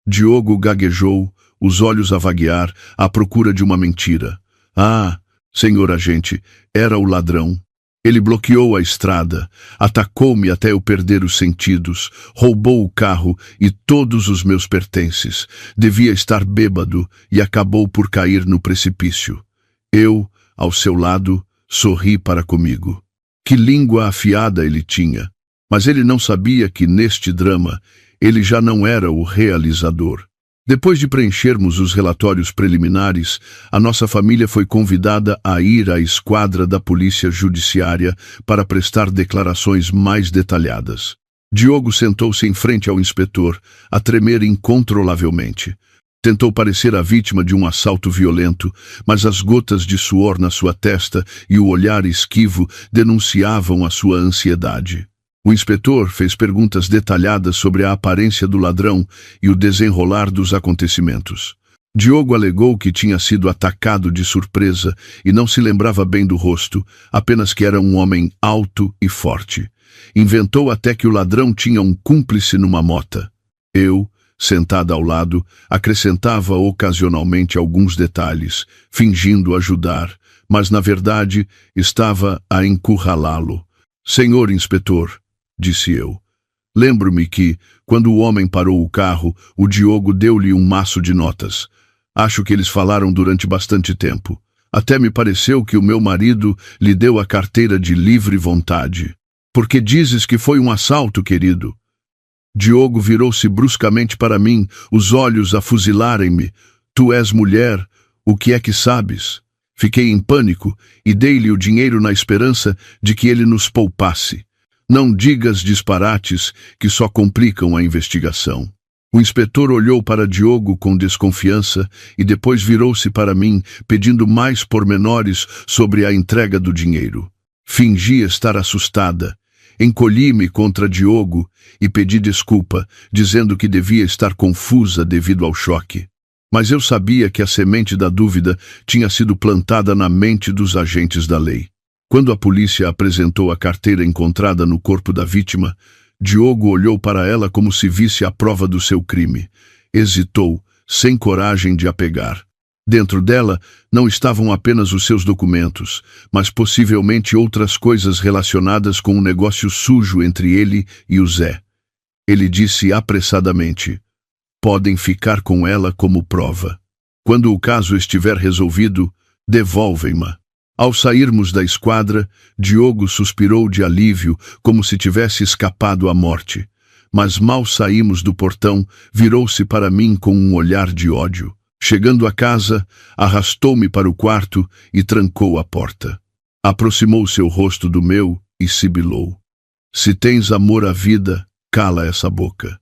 Diogo gaguejou, os olhos a vaguear, à procura de uma mentira. "Ah, senhor agente, era o ladrão. Ele bloqueou a estrada, atacou-me até eu perder os sentidos, roubou o carro e todos os meus pertences. Devia estar bêbado e acabou por cair no precipício. Eu, ao seu lado, sorri para comigo. Que língua afiada ele tinha! Mas ele não sabia que, neste drama, ele já não era o realizador. Depois de preenchermos os relatórios preliminares, a nossa família foi convidada a ir à esquadra da Polícia Judiciária para prestar declarações mais detalhadas. Diogo sentou-se em frente ao inspetor, a tremer incontrolavelmente. Tentou parecer a vítima de um assalto violento, mas as gotas de suor na sua testa e o olhar esquivo denunciavam a sua ansiedade. O inspetor fez perguntas detalhadas sobre a aparência do ladrão e o desenrolar dos acontecimentos. Diogo alegou que tinha sido atacado de surpresa e não se lembrava bem do rosto, apenas que era um homem alto e forte. Inventou até que o ladrão tinha um cúmplice numa mota. Eu, sentada ao lado, acrescentava ocasionalmente alguns detalhes, fingindo ajudar, mas na verdade estava a encurralá-lo. "Senhor inspetor", disse eu. "Lembro-me que, quando o homem parou o carro, o Diogo deu-lhe um maço de notas. Acho que eles falaram durante bastante tempo. Até me pareceu que o meu marido lhe deu a carteira de livre vontade. Por que dizes que foi um assalto, querido?" Diogo virou-se bruscamente para mim, os olhos a fuzilarem-me. "Tu és mulher, o que é que sabes?" Fiquei em pânico e dei-lhe o dinheiro na esperança de que ele nos poupasse. "Não digas disparates que só complicam a investigação." O inspetor olhou para Diogo com desconfiança e depois virou-se para mim, pedindo mais pormenores sobre a entrega do dinheiro. Fingi estar assustada. Encolhi-me contra Diogo e pedi desculpa, dizendo que devia estar confusa devido ao choque. Mas eu sabia que a semente da dúvida tinha sido plantada na mente dos agentes da lei. Quando a polícia apresentou a carteira encontrada no corpo da vítima, Diogo olhou para ela como se visse a prova do seu crime. Hesitou, sem coragem de a pegar. Dentro dela não estavam apenas os seus documentos, mas possivelmente outras coisas relacionadas com um negócio sujo entre ele e o Zé. Ele disse apressadamente: podem ficar com ela como prova. Quando o caso estiver resolvido, devolvem-ma. Ao sairmos da esquadra, Diogo suspirou de alívio, como se tivesse escapado à morte. Mas mal saímos do portão, virou-se para mim com um olhar de ódio. Chegando à casa, arrastou-me para o quarto e trancou a porta. Aproximou seu rosto do meu e sibilou: se tens amor à vida, cala essa boca.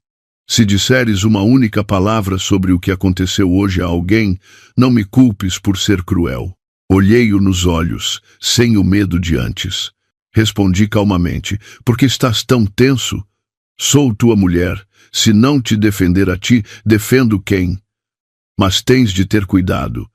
Se disseres uma única palavra sobre o que aconteceu hoje a alguém, não me culpes por ser cruel. Olhei-o nos olhos, sem o medo de antes. Respondi calmamente: por que estás tão tenso? Sou tua mulher. Se não te defender a ti, defendo quem? Mas tens de ter cuidado.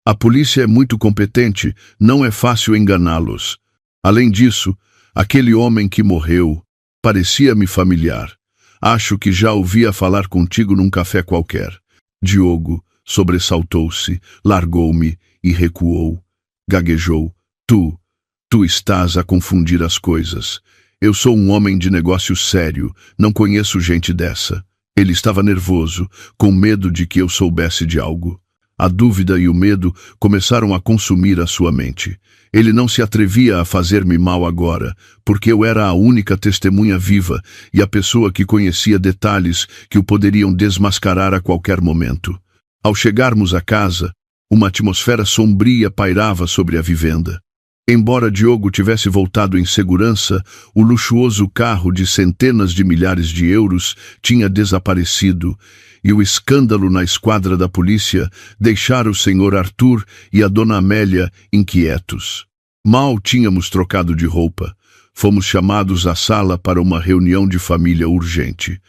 A polícia é muito competente, não é fácil enganá-los. Além disso, aquele homem que morreu parecia-me familiar. Acho que já ouvia falar contigo num café qualquer. Diogo sobressaltou-se, largou-me e recuou. Gaguejou: Tu estás a confundir as coisas. Eu sou um homem de negócio sério, não conheço gente dessa. Ele estava nervoso, com medo de que eu soubesse de algo. A dúvida e o medo começaram a consumir a sua mente. Ele não se atrevia a fazer-me mal agora, porque eu era a única testemunha viva e a pessoa que conhecia detalhes que o poderiam desmascarar a qualquer momento. Ao chegarmos à casa, uma atmosfera sombria pairava sobre a vivenda. Embora Diogo tivesse voltado em segurança, o luxuoso carro de centenas de milhares de euros tinha desaparecido, e o escândalo na esquadra da polícia deixara o senhor Arthur e a dona Amélia inquietos. Mal tínhamos trocado de roupa. Fomos chamados à sala para uma reunião de família urgente.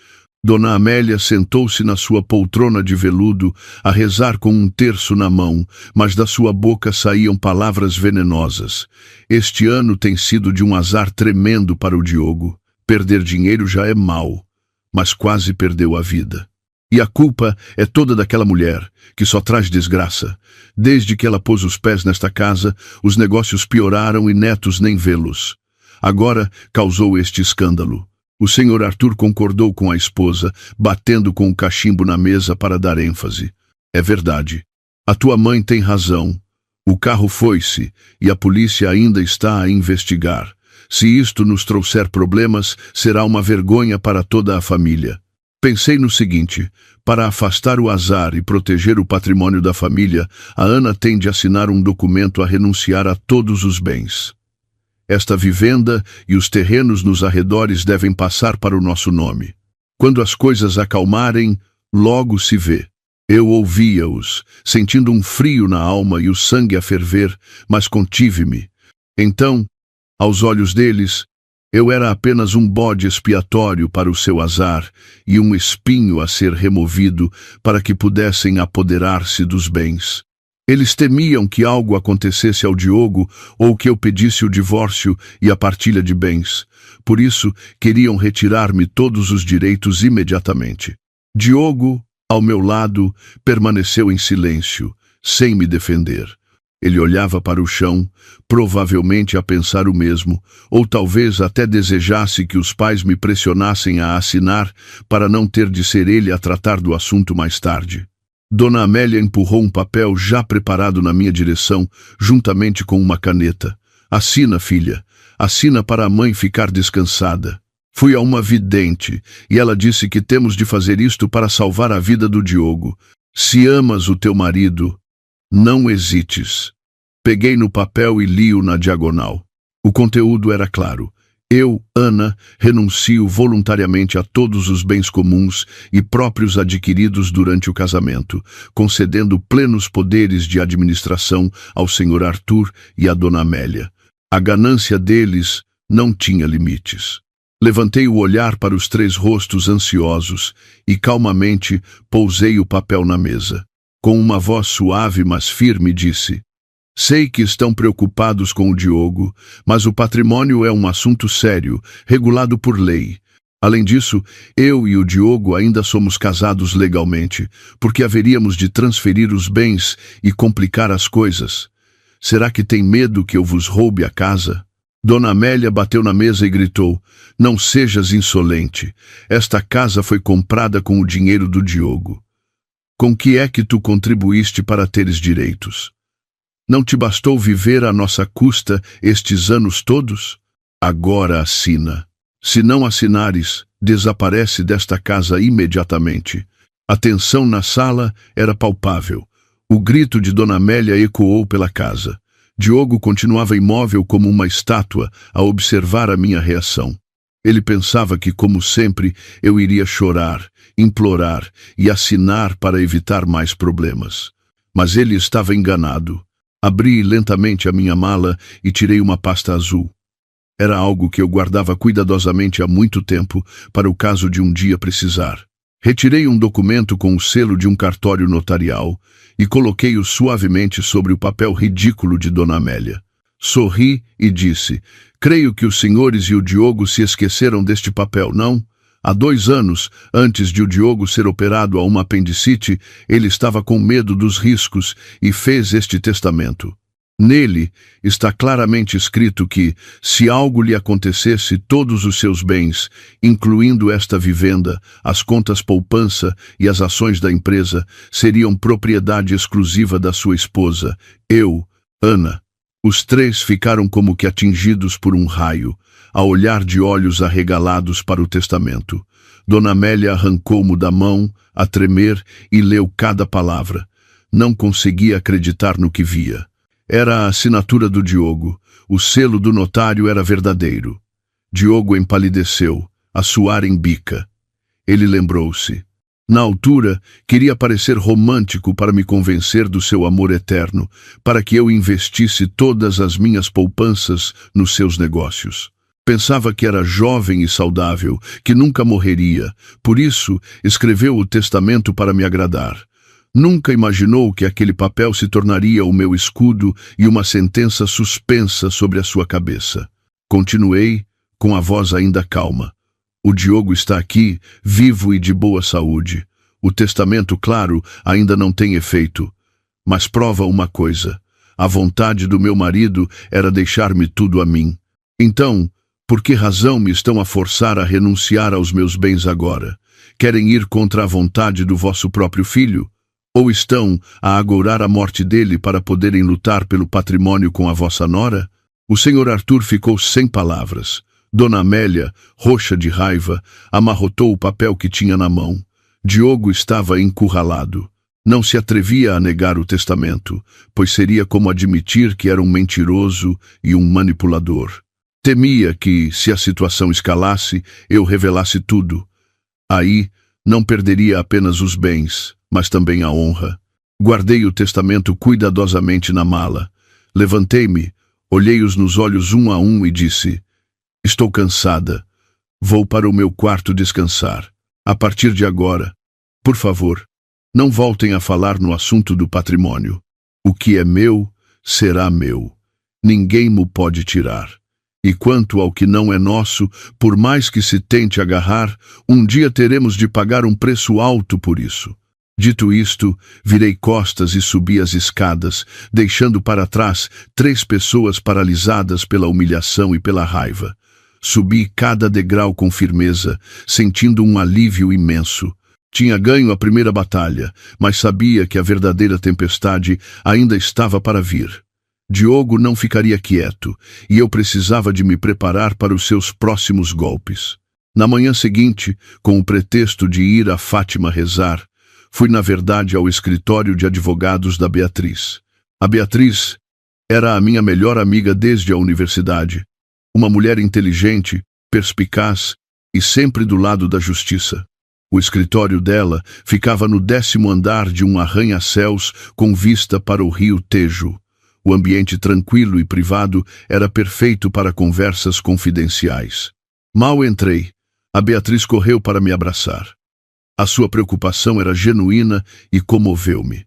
Dona Amélia sentou-se na sua poltrona de veludo a rezar com um terço na mão, mas da sua boca saíam palavras venenosas. Este ano tem sido de um azar tremendo para o Diogo. Perder dinheiro já é mau, mas quase perdeu a vida. E a culpa é toda daquela mulher, que só traz desgraça. Desde que ela pôs os pés nesta casa, os negócios pioraram e netos nem vê-los. Agora causou este escândalo. O senhor Arthur concordou com a esposa, batendo com o cachimbo na mesa para dar ênfase. É verdade. A tua mãe tem razão. O carro foi-se e a polícia ainda está a investigar. Se isto nos trouxer problemas, será uma vergonha para toda a família. Pensei no seguinte: para afastar o azar e proteger o patrimônio da família, a Ana tem de assinar um documento a renunciar a todos os bens. Esta vivenda e os terrenos nos arredores devem passar para o nosso nome. Quando as coisas acalmarem, logo se vê. Eu ouvia-os, sentindo um frio na alma e o sangue a ferver, mas contive-me. Então, aos olhos deles, eu era apenas um bode expiatório para o seu azar e um espinho a ser removido para que pudessem apoderar-se dos bens. Eles temiam que algo acontecesse ao Diogo ou que eu pedisse o divórcio e a partilha de bens. Por isso, queriam retirar-me todos os direitos imediatamente. Diogo, ao meu lado, permaneceu em silêncio, sem me defender. Ele olhava para o chão, provavelmente a pensar o mesmo, ou talvez até desejasse que os pais me pressionassem a assinar para não ter de ser ele a tratar do assunto mais tarde. Dona Amélia empurrou um papel já preparado na minha direção, juntamente com uma caneta. Assina, filha. Assina para a mãe ficar descansada. Fui a uma vidente, e ela disse que temos de fazer isto para salvar a vida do Diogo. Se amas o teu marido, não hesites. Peguei no papel e li-o na diagonal. O conteúdo era claro. Eu, Ana, renuncio voluntariamente a todos os bens comuns e próprios adquiridos durante o casamento, concedendo plenos poderes de administração ao senhor Arthur e à dona Amélia. A ganância deles não tinha limites. Levantei o olhar para os três rostos ansiosos e calmamente pousei o papel na mesa. Com uma voz suave mas firme disse: sei que estão preocupados com o Diogo, mas o patrimônio é um assunto sério, regulado por lei. Além disso, eu e o Diogo ainda somos casados legalmente, porque haveríamos de transferir os bens e complicar as coisas. Será que tem medo que eu vos roube a casa? Dona Amélia bateu na mesa e gritou: Não sejas insolente. Esta casa foi comprada com o dinheiro do Diogo. Com que é que tu contribuíste para teres direitos? Não te bastou viver à nossa custa estes anos todos? Agora assina. Se não assinares, desaparece desta casa imediatamente. A tensão na sala era palpável. O grito de Dona Amélia ecoou pela casa. Diogo continuava imóvel como uma estátua a observar a minha reação. Ele pensava que, como sempre, eu iria chorar, implorar e assinar para evitar mais problemas. Mas ele estava enganado. Abri lentamente a minha mala e tirei uma pasta azul. Era algo que eu guardava cuidadosamente há muito tempo para o caso de um dia precisar. Retirei um documento com o selo de um cartório notarial e coloquei-o suavemente sobre o papel ridículo de Dona Amélia. Sorri e disse: Creio que os senhores e o Diogo se esqueceram deste papel, não? Há 2 anos, antes de o Diogo ser operado a uma apendicite, ele estava com medo dos riscos e fez este testamento. Nele está claramente escrito que, se algo lhe acontecesse, todos os seus bens, incluindo esta vivenda, as contas poupança e as ações da empresa, seriam propriedade exclusiva da sua esposa, eu, Ana. Os 3 ficaram como que atingidos por um raio, a olhar de olhos arregalados para o testamento. Dona Amélia arrancou-mo da mão, a tremer, e leu cada palavra. Não conseguia acreditar no que via. Era a assinatura do Diogo. O selo do notário era verdadeiro. Diogo empalideceu, a suar em bica. Ele lembrou-se. Na altura, queria parecer romântico para me convencer do seu amor eterno, para que eu investisse todas as minhas poupanças nos seus negócios. Pensava que era jovem e saudável, que nunca morreria, por isso escreveu o testamento para me agradar. Nunca imaginou que aquele papel se tornaria o meu escudo e uma sentença suspensa sobre a sua cabeça. Continuei, com a voz ainda calma. O Diogo está aqui, vivo e de boa saúde. O testamento, claro, ainda não tem efeito. Mas prova uma coisa. A vontade do meu marido era deixar-me tudo a mim. Então, por que razão me estão a forçar a renunciar aos meus bens agora? Querem ir contra a vontade do vosso próprio filho? Ou estão a agourar a morte dele para poderem lutar pelo patrimônio com a vossa nora? O senhor Arthur ficou sem palavras. Dona Amélia, roxa de raiva, amarrotou o papel que tinha na mão. Diogo estava encurralado. Não se atrevia a negar o testamento, pois seria como admitir que era um mentiroso e um manipulador. Temia que, se a situação escalasse, eu revelasse tudo. Aí, não perderia apenas os bens, mas também a honra. Guardei o testamento cuidadosamente na mala. Levantei-me, olhei-os nos olhos um a um e disse: Estou cansada. Vou para o meu quarto descansar. A partir de agora, por favor, não voltem a falar no assunto do patrimônio. O que é meu, será meu. Ninguém mo pode tirar. E quanto ao que não é nosso, por mais que se tente agarrar, um dia teremos de pagar um preço alto por isso. Dito isto, virei costas e subi as escadas, deixando para trás 3 pessoas paralisadas pela humilhação e pela raiva. Subi cada degrau com firmeza, sentindo um alívio imenso. Tinha ganho a primeira batalha, mas sabia que a verdadeira tempestade ainda estava para vir. Diogo não ficaria quieto, e eu precisava de me preparar para os seus próximos golpes. Na manhã seguinte, com o pretexto de ir a Fátima rezar, fui na verdade ao escritório de advogados da Beatriz. A Beatriz era a minha melhor amiga desde a universidade. Uma mulher inteligente, perspicaz e sempre do lado da justiça. O escritório dela ficava no 10º andar de um arranha-céus com vista para o rio Tejo. O ambiente tranquilo e privado era perfeito para conversas confidenciais. Mal entrei, a Beatriz correu para me abraçar. A sua preocupação era genuína e comoveu-me.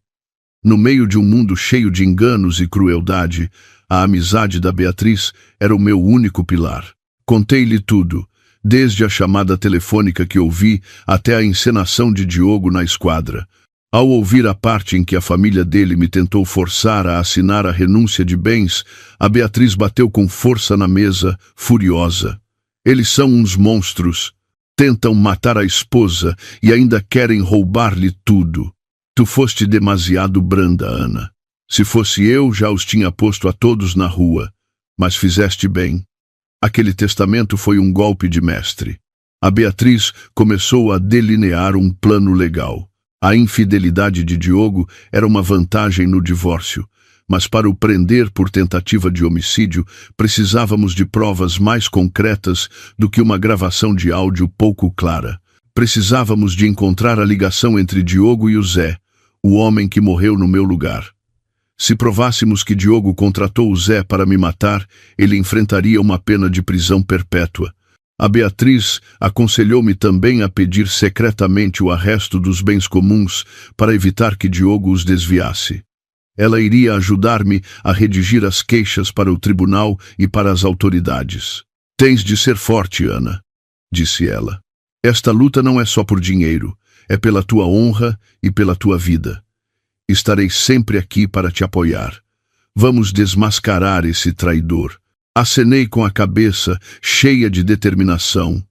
No meio de um mundo cheio de enganos e crueldade, a amizade da Beatriz era o meu único pilar. Contei-lhe tudo. desde a chamada telefônica que ouvi até a encenação de Diogo na esquadra. Ao ouvir a parte em que a família dele me tentou forçar a assinar a renúncia de bens, a Beatriz bateu com força na mesa, furiosa. Eles são uns monstros. Tentam matar a esposa e ainda querem roubar-lhe tudo. Tu foste demasiado branda, Ana. Se fosse eu, já os tinha posto a todos na rua. Mas fizeste bem. Aquele testamento foi um golpe de mestre. A Beatriz começou a delinear um plano legal. A infidelidade de Diogo era uma vantagem no divórcio, mas para o prender por tentativa de homicídio, precisávamos de provas mais concretas do que uma gravação de áudio pouco clara. Precisávamos de encontrar a ligação entre Diogo e o Zé, o homem que morreu no meu lugar. Se provássemos que Diogo contratou o Zé para me matar, ele enfrentaria uma pena de prisão perpétua. A Beatriz aconselhou-me também a pedir secretamente o arresto dos bens comuns para evitar que Diogo os desviasse. Ela iria ajudar-me a redigir as queixas para o tribunal e para as autoridades. Tens de ser forte, Ana, disse ela. Esta luta não é só por dinheiro, é pela tua honra e pela tua vida. Estarei sempre aqui para te apoiar. Vamos desmascarar esse traidor. Acenei com a cabeça, cheia de determinação.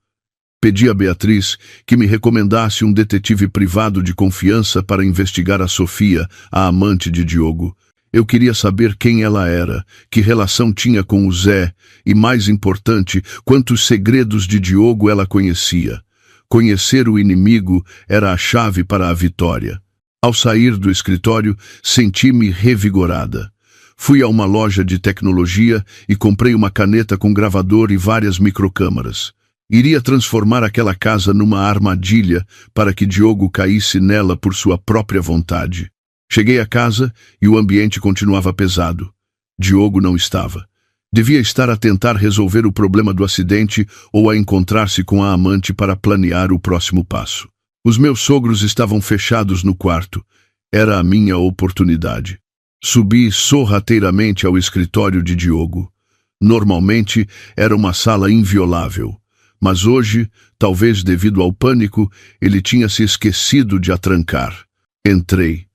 Pedi a Beatriz que me recomendasse um detetive privado de confiança para investigar a Sofia, a amante de Diogo. Eu queria saber quem ela era, que relação tinha com o Zé e, mais importante, quantos segredos de Diogo ela conhecia. Conhecer o inimigo era a chave para a vitória. Ao sair do escritório, senti-me revigorada. Fui a uma loja de tecnologia e comprei uma caneta com gravador e várias microcâmaras. Iria transformar aquela casa numa armadilha para que Diogo caísse nela por sua própria vontade. Cheguei à casa e o ambiente continuava pesado. Diogo não estava. Devia estar a tentar resolver o problema do acidente ou a encontrar-se com a amante para planear o próximo passo. Os meus sogros estavam fechados no quarto. Era a minha oportunidade. Subi sorrateiramente ao escritório de Diogo. Normalmente era uma sala inviolável, mas hoje, talvez devido ao pânico, ele tinha se esquecido de a trancar. Entrei.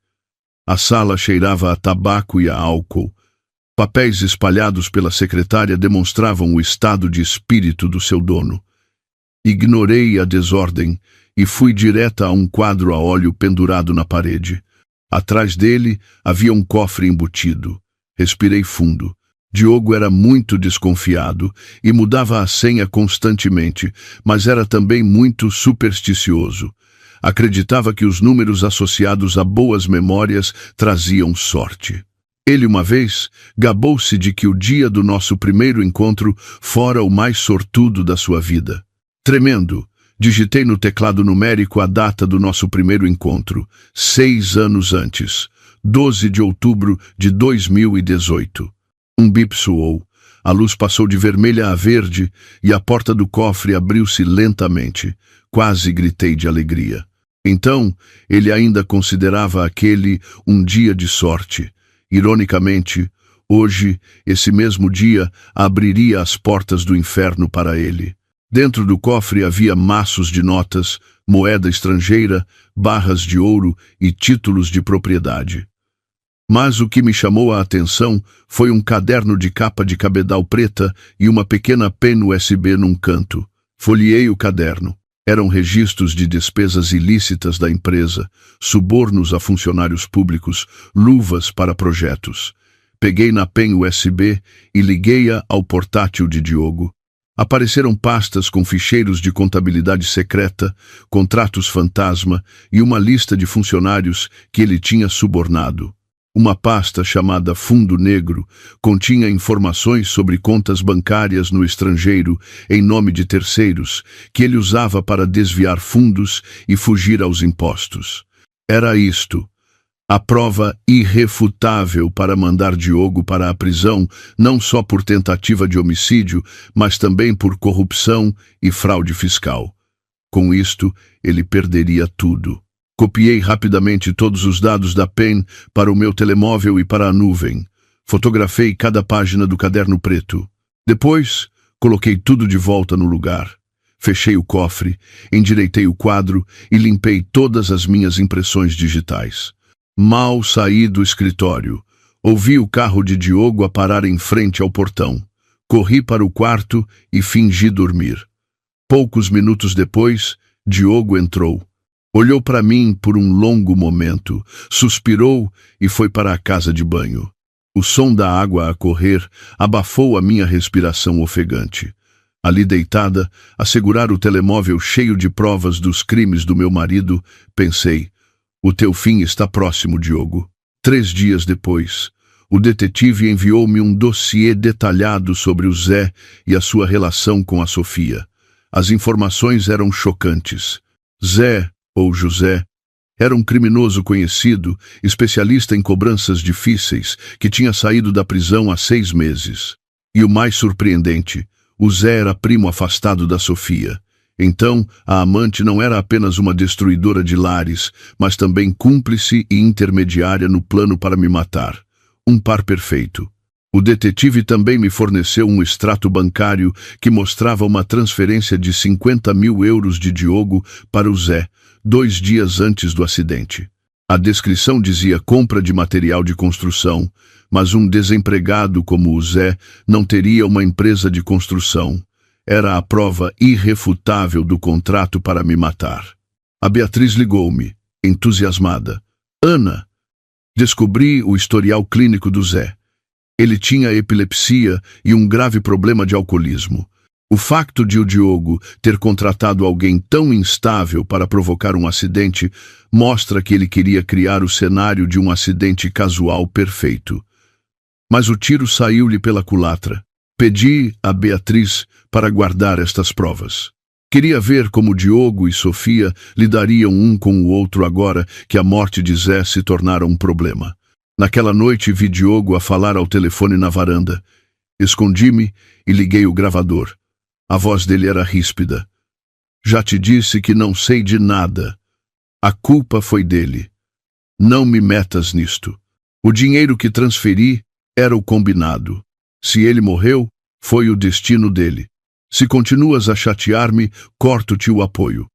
A sala cheirava a tabaco e a álcool. Papéis espalhados pela secretária demonstravam o estado de espírito do seu dono. Ignorei a desordem e fui direta a um quadro a óleo pendurado na parede. Atrás dele havia um cofre embutido. Respirei fundo. Diogo era muito desconfiado e mudava a senha constantemente, mas era também muito supersticioso. Acreditava que os números associados a boas memórias traziam sorte. Ele uma vez gabou-se de que o dia do nosso primeiro encontro fora o mais sortudo da sua vida. Tremendo, digitei no teclado numérico a data do nosso primeiro encontro, 6 anos antes, 12 de outubro de 2018. Um bip soou, a luz passou de vermelha a verde e a porta do cofre abriu-se lentamente. Quase gritei de alegria. Então, ele ainda considerava aquele um dia de sorte. Ironicamente, hoje, esse mesmo dia, abriria as portas do inferno para ele. Dentro do cofre havia maços de notas, moeda estrangeira, barras de ouro e títulos de propriedade. Mas o que me chamou a atenção foi um caderno de capa de cabedal preta e uma pequena pen USB num canto. Folheei o caderno. Eram registros de despesas ilícitas da empresa, subornos a funcionários públicos, luvas para projetos. Peguei na pen USB e liguei-a ao portátil de Diogo. Apareceram pastas com ficheiros de contabilidade secreta, contratos fantasma e uma lista de funcionários que ele tinha subornado. Uma pasta chamada Fundo Negro continha informações sobre contas bancárias no estrangeiro em nome de terceiros que ele usava para desviar fundos e fugir aos impostos. Era isto. A prova irrefutável para mandar Diogo para a prisão, não só por tentativa de homicídio, mas também por corrupção e fraude fiscal. Com isto, ele perderia tudo. Copiei rapidamente todos os dados da pen para o meu telemóvel e para a nuvem. Fotografei cada página do caderno preto. Depois, coloquei tudo de volta no lugar. Fechei o cofre, endireitei o quadro e limpei todas as minhas impressões digitais. Mal saí do escritório. Ouvi o carro de Diogo a parar em frente ao portão. Corri para o quarto e fingi dormir. Poucos minutos depois, Diogo entrou. Olhou para mim por um longo momento, suspirou e foi para a casa de banho. O som da água a correr abafou a minha respiração ofegante. Ali deitada, a segurar o telemóvel cheio de provas dos crimes do meu marido, pensei: o teu fim está próximo, Diogo. 3 dias depois, o detetive enviou-me um dossiê detalhado sobre o Zé e a sua relação com a Sofia. As informações eram chocantes. Zé, ou José, era um criminoso conhecido, especialista em cobranças difíceis, que tinha saído da prisão há 6 meses. E o mais surpreendente, o Zé era primo afastado da Sofia. Então, a amante não era apenas uma destruidora de lares, mas também cúmplice e intermediária no plano para me matar. Um par perfeito. O detetive também me forneceu um extrato bancário que mostrava uma transferência de 50 mil euros de Diogo para o Zé, 2 dias antes do acidente. A descrição dizia compra de material de construção, mas um desempregado como o Zé não teria uma empresa de construção. Era a prova irrefutável do contrato para me matar. A Beatriz ligou-me, entusiasmada. Ana, descobri o historial clínico do Zé. Ele tinha epilepsia e um grave problema de alcoolismo. O facto de o Diogo ter contratado alguém tão instável para provocar um acidente mostra que ele queria criar o cenário de um acidente casual perfeito. Mas o tiro saiu-lhe pela culatra. Pedi a Beatriz para guardar estas provas. Queria ver como Diogo e Sofia lidariam um com o outro agora que a morte de Zé se tornara um problema. Naquela noite vi Diogo a falar ao telefone na varanda. Escondi-me e liguei o gravador. A voz dele era ríspida. Já te disse que não sei de nada. A culpa foi dele. Não me metas nisto. O dinheiro que transferi era o combinado. Se ele morreu, foi o destino dele. Se continuas a chatear-me, corto-te o apoio.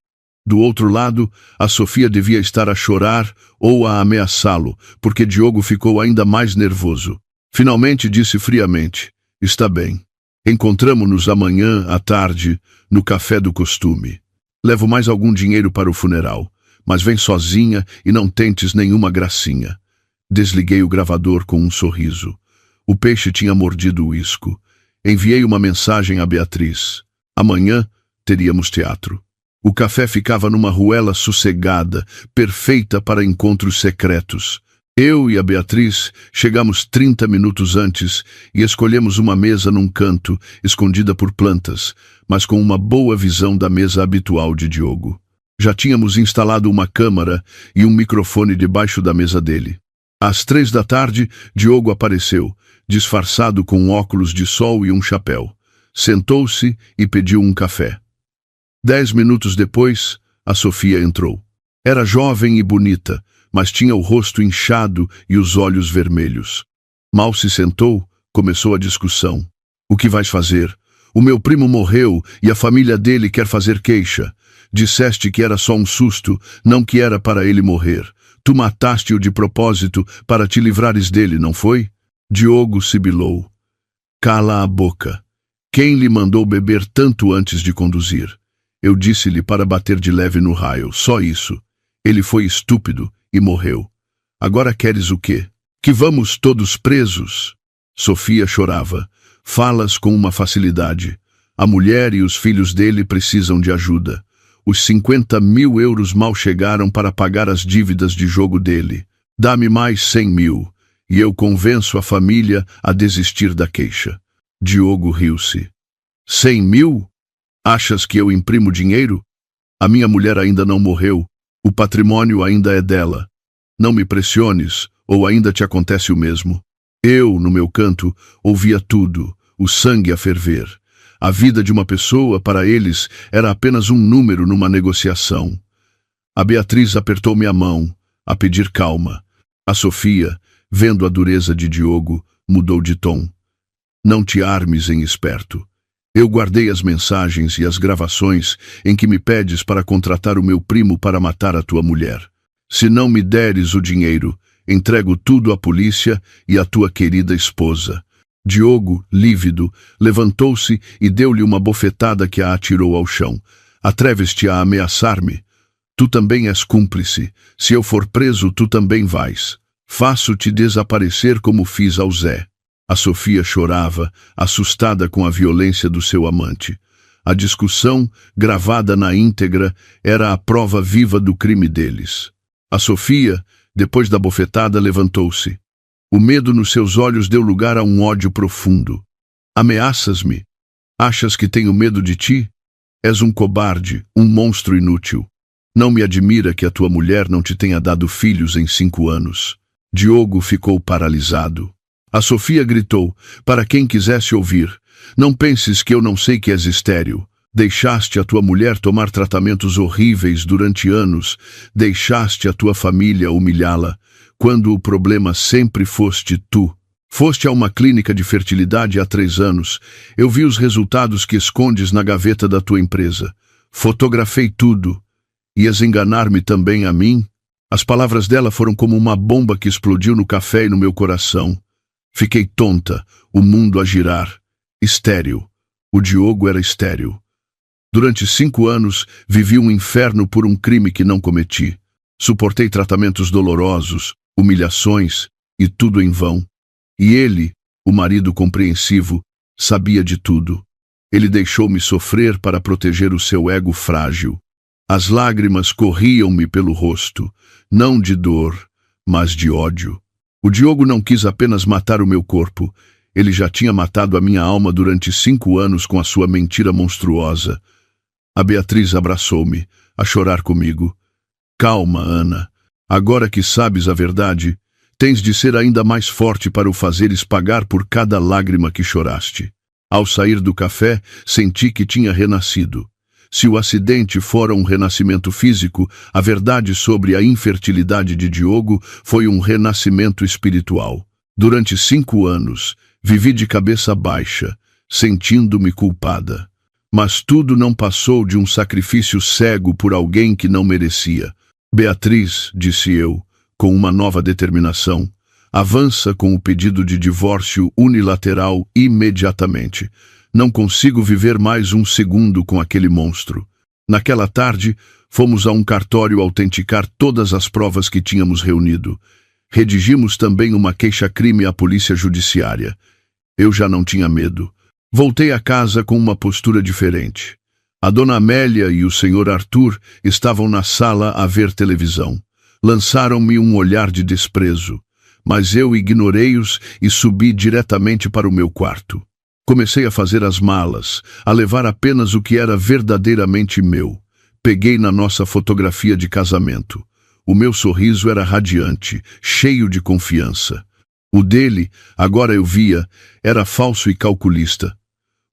Do outro lado, a Sofia devia estar a chorar ou a ameaçá-lo, porque Diogo ficou ainda mais nervoso. Finalmente disse friamente: está bem. Encontramo-nos amanhã à tarde, no café do costume. Levo mais algum dinheiro para o funeral, mas vem sozinha e não tentes nenhuma gracinha. Desliguei o gravador com um sorriso. O peixe tinha mordido o isco. Enviei uma mensagem a Beatriz. Amanhã teríamos teatro. O café ficava numa ruela sossegada, perfeita para encontros secretos. Eu e a Beatriz chegamos 30 minutos antes e escolhemos uma mesa num canto, escondida por plantas, mas com uma boa visão da mesa habitual de Diogo. Já tínhamos instalado uma câmara e um microfone debaixo da mesa dele. Às 3 da tarde, Diogo apareceu, disfarçado com óculos de sol e um chapéu. Sentou-se e pediu um café. 10 minutos depois, a Sofia entrou. Era jovem e bonita, mas tinha o rosto inchado e os olhos vermelhos. Mal se sentou, começou a discussão. O que vais fazer? O meu primo morreu e a família dele quer fazer queixa. Disseste que era só um susto, não que era para ele morrer. Tu mataste-o de propósito para te livrares dele, não foi? Diogo sibilou. Cala a boca. Quem lhe mandou beber tanto antes de conduzir? Eu disse-lhe para bater de leve no raio, só isso. Ele foi estúpido e morreu. Agora queres o quê? Que vamos todos presos? Sofia chorava. Falas com uma facilidade. A mulher e os filhos dele precisam de ajuda. Os 50 mil euros mal chegaram para pagar as dívidas de jogo dele. Dá-me mais 100 mil, e eu convenço a família a desistir da queixa. Diogo riu-se. 100 mil? Achas que eu imprimo dinheiro? A minha mulher ainda não morreu. O patrimônio ainda é dela. Não me pressiones, ou ainda te acontece o mesmo. Eu, no meu canto, ouvia tudo, o sangue a ferver. A vida de uma pessoa, para eles, era apenas um número numa negociação. A Beatriz apertou-me a mão, a pedir calma. A Sofia, vendo a dureza de Diogo, mudou de tom. Não te armes em esperto. Eu guardei as mensagens e as gravações em que me pedes para contratar o meu primo para matar a tua mulher. Se não me deres o dinheiro, entrego tudo à polícia e à tua querida esposa. Diogo, lívido, levantou-se e deu-lhe uma bofetada que a atirou ao chão. Atreves-te a ameaçar-me? Tu também és cúmplice. Se eu for preso, tu também vais. Faço-te desaparecer como fiz ao Zé. A Sofia chorava, assustada com a violência do seu amante. A discussão, gravada na íntegra, era a prova viva do crime deles. A Sofia, depois da bofetada, levantou-se. O medo nos seus olhos deu lugar a um ódio profundo. Ameaças-me? Achas que tenho medo de ti? És um cobarde, um monstro inútil. Não me admira que a tua mulher não te tenha dado filhos em 5 anos. Diogo ficou paralisado. A Sofia gritou, para quem quisesse ouvir: não penses que eu não sei que és estéril. Deixaste a tua mulher tomar tratamentos horríveis durante anos. Deixaste a tua família humilhá-la, quando o problema sempre foste tu. Foste a uma clínica de fertilidade há 3 anos. Eu vi os resultados que escondes na gaveta da tua empresa. Fotografei tudo. Ias enganar-me também a mim? As palavras dela foram como uma bomba que explodiu no café e no meu coração. Fiquei tonta, o mundo a girar. Estéril. O Diogo era estéril. Durante 5 anos, vivi um inferno por um crime que não cometi. Suportei tratamentos dolorosos, humilhações, e tudo em vão. E ele, o marido compreensivo, sabia de tudo. Ele deixou-me sofrer para proteger o seu ego frágil. As lágrimas corriam-me pelo rosto, não de dor, mas de ódio. O Diogo não quis apenas matar o meu corpo, ele já tinha matado a minha alma durante 5 anos com a sua mentira monstruosa. A Beatriz abraçou-me, a chorar comigo. Calma, Ana. Agora que sabes a verdade, tens de ser ainda mais forte para o fazeres pagar por cada lágrima que choraste. Ao sair do café, senti que tinha renascido. Se o acidente fora um renascimento físico, a verdade sobre a infertilidade de Diogo foi um renascimento espiritual. Durante 5 anos, vivi de cabeça baixa, sentindo-me culpada. Mas tudo não passou de um sacrifício cego por alguém que não merecia. Beatriz, disse eu, com uma nova determinação, avança com o pedido de divórcio unilateral imediatamente. Não consigo viver mais 1 segundo com aquele monstro. Naquela tarde, fomos a um cartório autenticar todas as provas que tínhamos reunido. Redigimos também uma queixa-crime à polícia judiciária. Eu já não tinha medo. Voltei a casa com uma postura diferente. A dona Amélia e o senhor Arthur estavam na sala a ver televisão. Lançaram-me um olhar de desprezo, mas eu ignorei-os e subi diretamente para o meu quarto. Comecei a fazer as malas, a levar apenas o que era verdadeiramente meu. Peguei na nossa fotografia de casamento. O meu sorriso era radiante, cheio de confiança. O dele, agora eu via, era falso e calculista.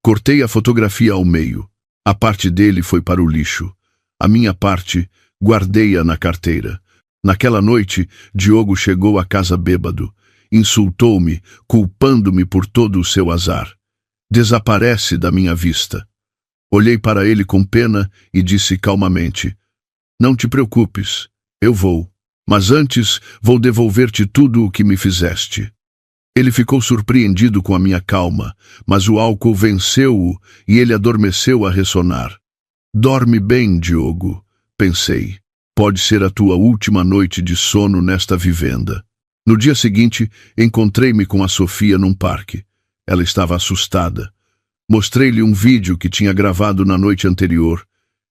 Cortei a fotografia ao meio. A parte dele foi para o lixo. A minha parte, guardei-a na carteira. Naquela noite, Diogo chegou à casa bêbado. Insultou-me, culpando-me por todo o seu azar. Desaparece da minha vista. Olhei para ele com pena e disse calmamente: não te preocupes, eu vou. Mas antes vou devolver-te tudo o que me fizeste. Ele ficou surpreendido com a minha calma, mas o álcool venceu-o e ele adormeceu a ressonar. Dorme bem, Diogo, pensei. Pode ser a tua última noite de sono nesta vivenda. No dia seguinte, encontrei-me com a Sofia num parque. Ela estava assustada. Mostrei-lhe um vídeo que tinha gravado na noite anterior,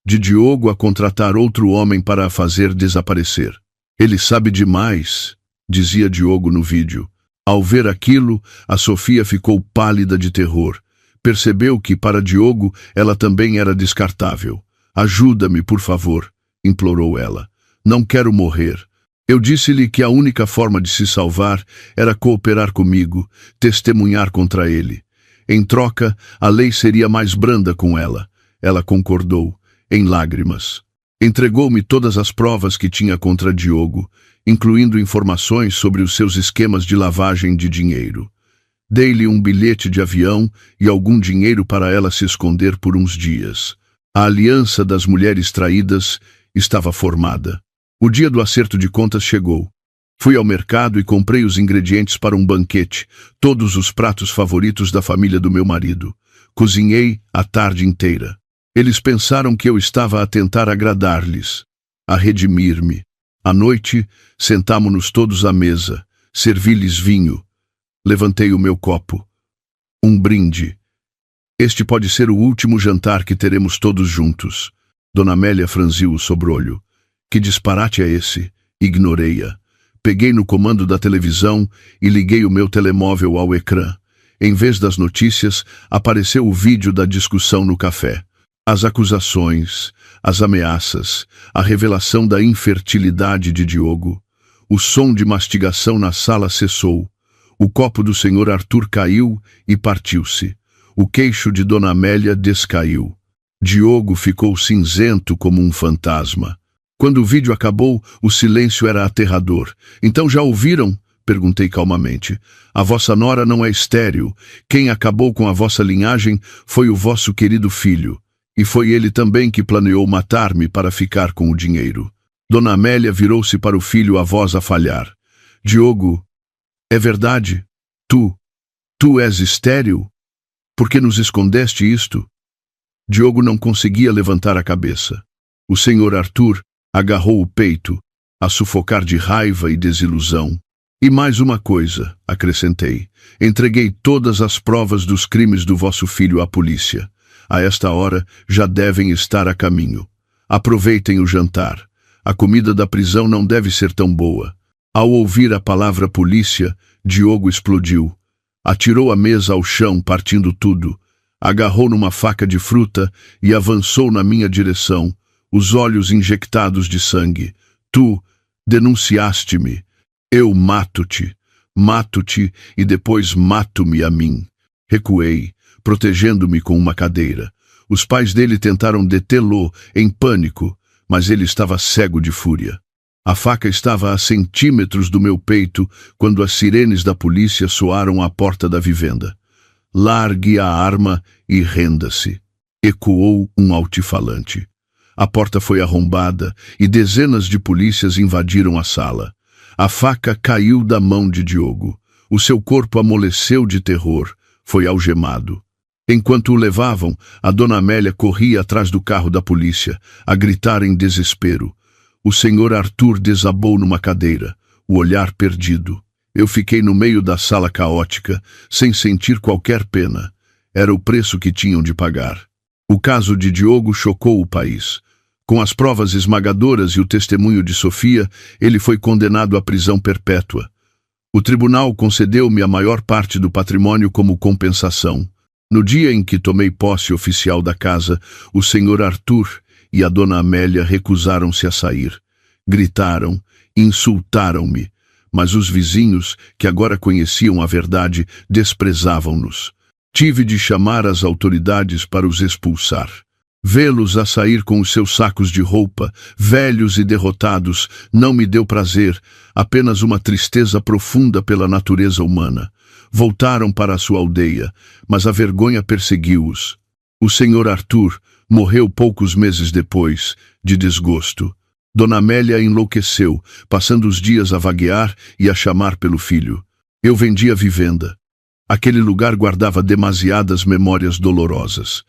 de Diogo a contratar outro homem para a fazer desaparecer. Ele sabe demais, dizia Diogo no vídeo. Ao ver aquilo, a Sofia ficou pálida de terror. Percebeu que, para Diogo, ela também era descartável. Ajuda-me, por favor, implorou ela. Não quero morrer. Eu disse-lhe que a única forma de se salvar era cooperar comigo, testemunhar contra ele. Em troca, a lei seria mais branda com ela. Ela concordou, em lágrimas. Entregou-me todas as provas que tinha contra Diogo, incluindo informações sobre os seus esquemas de lavagem de dinheiro. Dei-lhe um bilhete de avião e algum dinheiro para ela se esconder por uns dias. A aliança das mulheres traídas estava formada. O dia do acerto de contas chegou. Fui ao mercado e comprei os ingredientes para um banquete, todos os pratos favoritos da família do meu marido. Cozinhei a tarde inteira. Eles pensaram que eu estava a tentar agradar-lhes, a redimir-me. À noite, sentámo-nos todos à mesa. Servi-lhes vinho. Levantei o meu copo. Um brinde. Este pode ser o último jantar que teremos todos juntos. Dona Amélia franziu o sobrolho. Que disparate é esse? Ignorei-a. Peguei no comando da televisão e liguei o meu telemóvel ao ecrã. Em vez das notícias, apareceu o vídeo da discussão no café. As acusações, as ameaças, a revelação da infertilidade de Diogo. O som de mastigação na sala cessou. O copo do senhor Arthur caiu e partiu-se. O queixo de Dona Amélia descaiu. Diogo ficou cinzento como um fantasma. Quando o vídeo acabou, o silêncio era aterrador. Então já ouviram? Perguntei calmamente. A vossa nora não é estéril. Quem acabou com a vossa linhagem foi o vosso querido filho. E foi ele também que planeou matar-me para ficar com o dinheiro. Dona Amélia virou-se para o filho, a voz a falhar. Diogo, é verdade? Tu és estéril? Por que nos escondeste isto? Diogo não conseguia levantar a cabeça. O senhor Arthur agarrou o peito, a sufocar de raiva e desilusão. E mais uma coisa, acrescentei. Entreguei todas as provas dos crimes do vosso filho à polícia. A esta hora já devem estar a caminho. Aproveitem o jantar. A comida da prisão não deve ser tão boa. Ao ouvir a palavra polícia, Diogo explodiu. Atirou a mesa ao chão, partindo tudo. Agarrou numa faca de fruta e avançou na minha direção, os olhos injectados de sangue. Tu denunciaste-me. Eu mato-te e depois mato-me a mim. Recuei, protegendo-me com uma cadeira. Os pais dele tentaram detê-lo em pânico, mas ele estava cego de fúria. A faca estava a centímetros do meu peito quando as sirenes da polícia soaram à porta da vivenda. Largue a arma e renda-se. Ecoou um altifalante. A porta foi arrombada e dezenas de polícias invadiram a sala. A faca caiu da mão de Diogo. O seu corpo amoleceu de terror. Foi algemado. Enquanto o levavam, a Dona Amélia corria atrás do carro da polícia, a gritar em desespero. O senhor Arthur desabou numa cadeira, o olhar perdido. Eu fiquei no meio da sala caótica, sem sentir qualquer pena. Era o preço que tinham de pagar. O caso de Diogo chocou o país. Com as provas esmagadoras e o testemunho de Sofia, ele foi condenado à prisão perpétua. O tribunal concedeu-me a maior parte do patrimônio como compensação. No dia em que tomei posse oficial da casa, o senhor Arthur e a Dona Amélia recusaram-se a sair. Gritaram, insultaram-me, mas os vizinhos, que agora conheciam a verdade, desprezavam-nos. Tive de chamar as autoridades para os expulsar. Vê-los a sair com os seus sacos de roupa, velhos e derrotados, não me deu prazer, apenas uma tristeza profunda pela natureza humana. Voltaram para a sua aldeia, mas a vergonha perseguiu-os. O senhor Arthur morreu poucos meses depois, de desgosto. Dona Amélia enlouqueceu, passando os dias a vaguear e a chamar pelo filho. Eu vendi a vivenda. Aquele lugar guardava demasiadas memórias dolorosas.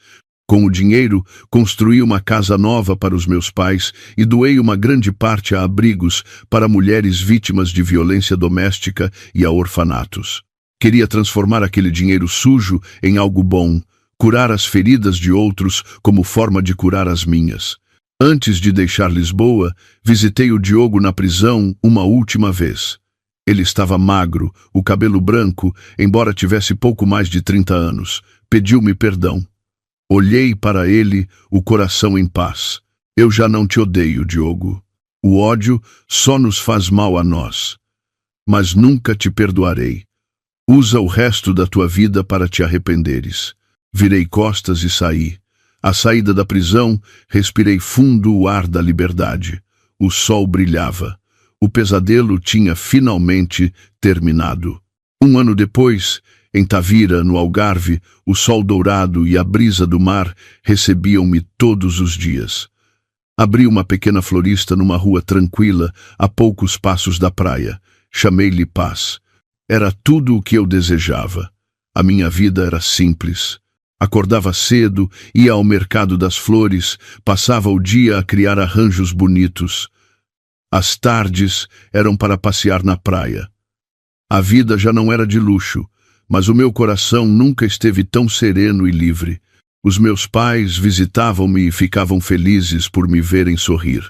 Com o dinheiro, construí uma casa nova para os meus pais e doei uma grande parte a abrigos para mulheres vítimas de violência doméstica e a orfanatos. Queria transformar aquele dinheiro sujo em algo bom, curar as feridas de outros como forma de curar as minhas. Antes de deixar Lisboa, visitei o Diogo na prisão uma última vez. Ele estava magro, o cabelo branco, embora tivesse pouco mais de 30 anos. Pediu-me perdão. Olhei para ele, o coração em paz. Eu já não te odeio, Diogo. O ódio só nos faz mal a nós. Mas nunca te perdoarei. Usa o resto da tua vida para te arrependeres. Virei costas e saí. À saída da prisão, respirei fundo o ar da liberdade. O sol brilhava. O pesadelo tinha finalmente terminado. Um ano depois, Em Tavira, no Algarve, o sol dourado e a brisa do mar recebiam-me todos os dias. Abri uma pequena florista numa rua tranquila, a poucos passos da praia. Chamei-lhe Paz. Era tudo o que eu desejava. A minha vida era simples. Acordava cedo, ia ao mercado das flores, passava o dia a criar arranjos bonitos. As tardes eram para passear na praia. A vida já não era de luxo, mas o meu coração nunca esteve tão sereno e livre. Os meus pais visitavam-me e ficavam felizes por me verem sorrir.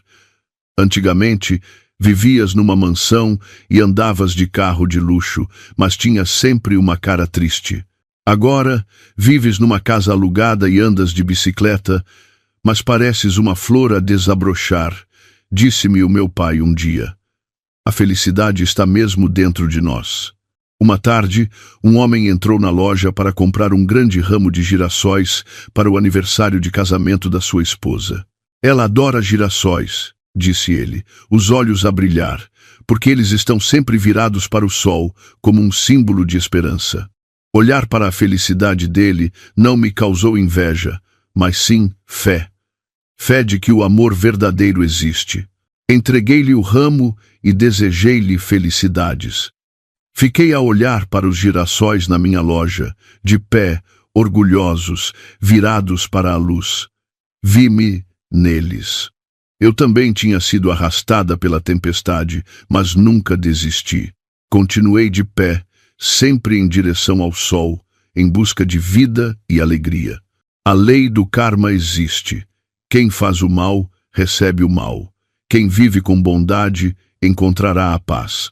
Antigamente, vivias numa mansão e andavas de carro de luxo, mas tinhas sempre uma cara triste. Agora, vives numa casa alugada e andas de bicicleta, mas pareces uma flor a desabrochar, disse-me o meu pai um dia. A felicidade está mesmo dentro de nós. Uma tarde, um homem entrou na loja para comprar um grande ramo de girassóis para o aniversário de casamento da sua esposa. Ela adora girassóis, disse ele, os olhos a brilhar, porque eles estão sempre virados para o sol, como um símbolo de esperança. Olhar para a felicidade dele não me causou inveja, mas sim fé. Fé de que o amor verdadeiro existe. Entreguei-lhe o ramo e desejei-lhe felicidades. Fiquei a olhar para os girassóis na minha loja, de pé, orgulhosos, virados para a luz. Vi-me neles. Eu também tinha sido arrastada pela tempestade, mas nunca desisti. Continuei de pé, sempre em direção ao sol, em busca de vida e alegria. A lei do karma existe. Quem faz o mal, recebe o mal. Quem vive com bondade, encontrará a paz.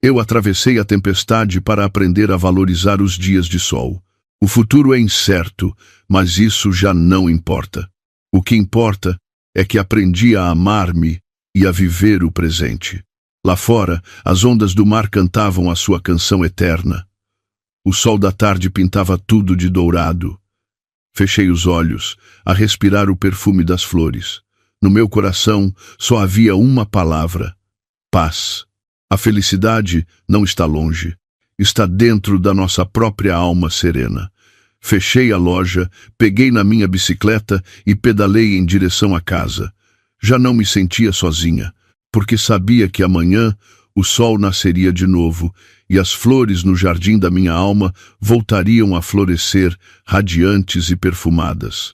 Eu atravessei a tempestade para aprender a valorizar os dias de sol. O futuro é incerto, mas isso já não importa. O que importa é que aprendi a amar-me e a viver o presente. Lá fora, as ondas do mar cantavam a sua canção eterna. O sol da tarde pintava tudo de dourado. Fechei os olhos, a respirar o perfume das flores. No meu coração só havia uma palavra: paz. A felicidade não está longe, está dentro da nossa própria alma serena. Fechei a loja, peguei na minha bicicleta e pedalei em direção à casa. Já não me sentia sozinha, porque sabia que amanhã o sol nasceria de novo e as flores no jardim da minha alma voltariam a florescer radiantes e perfumadas.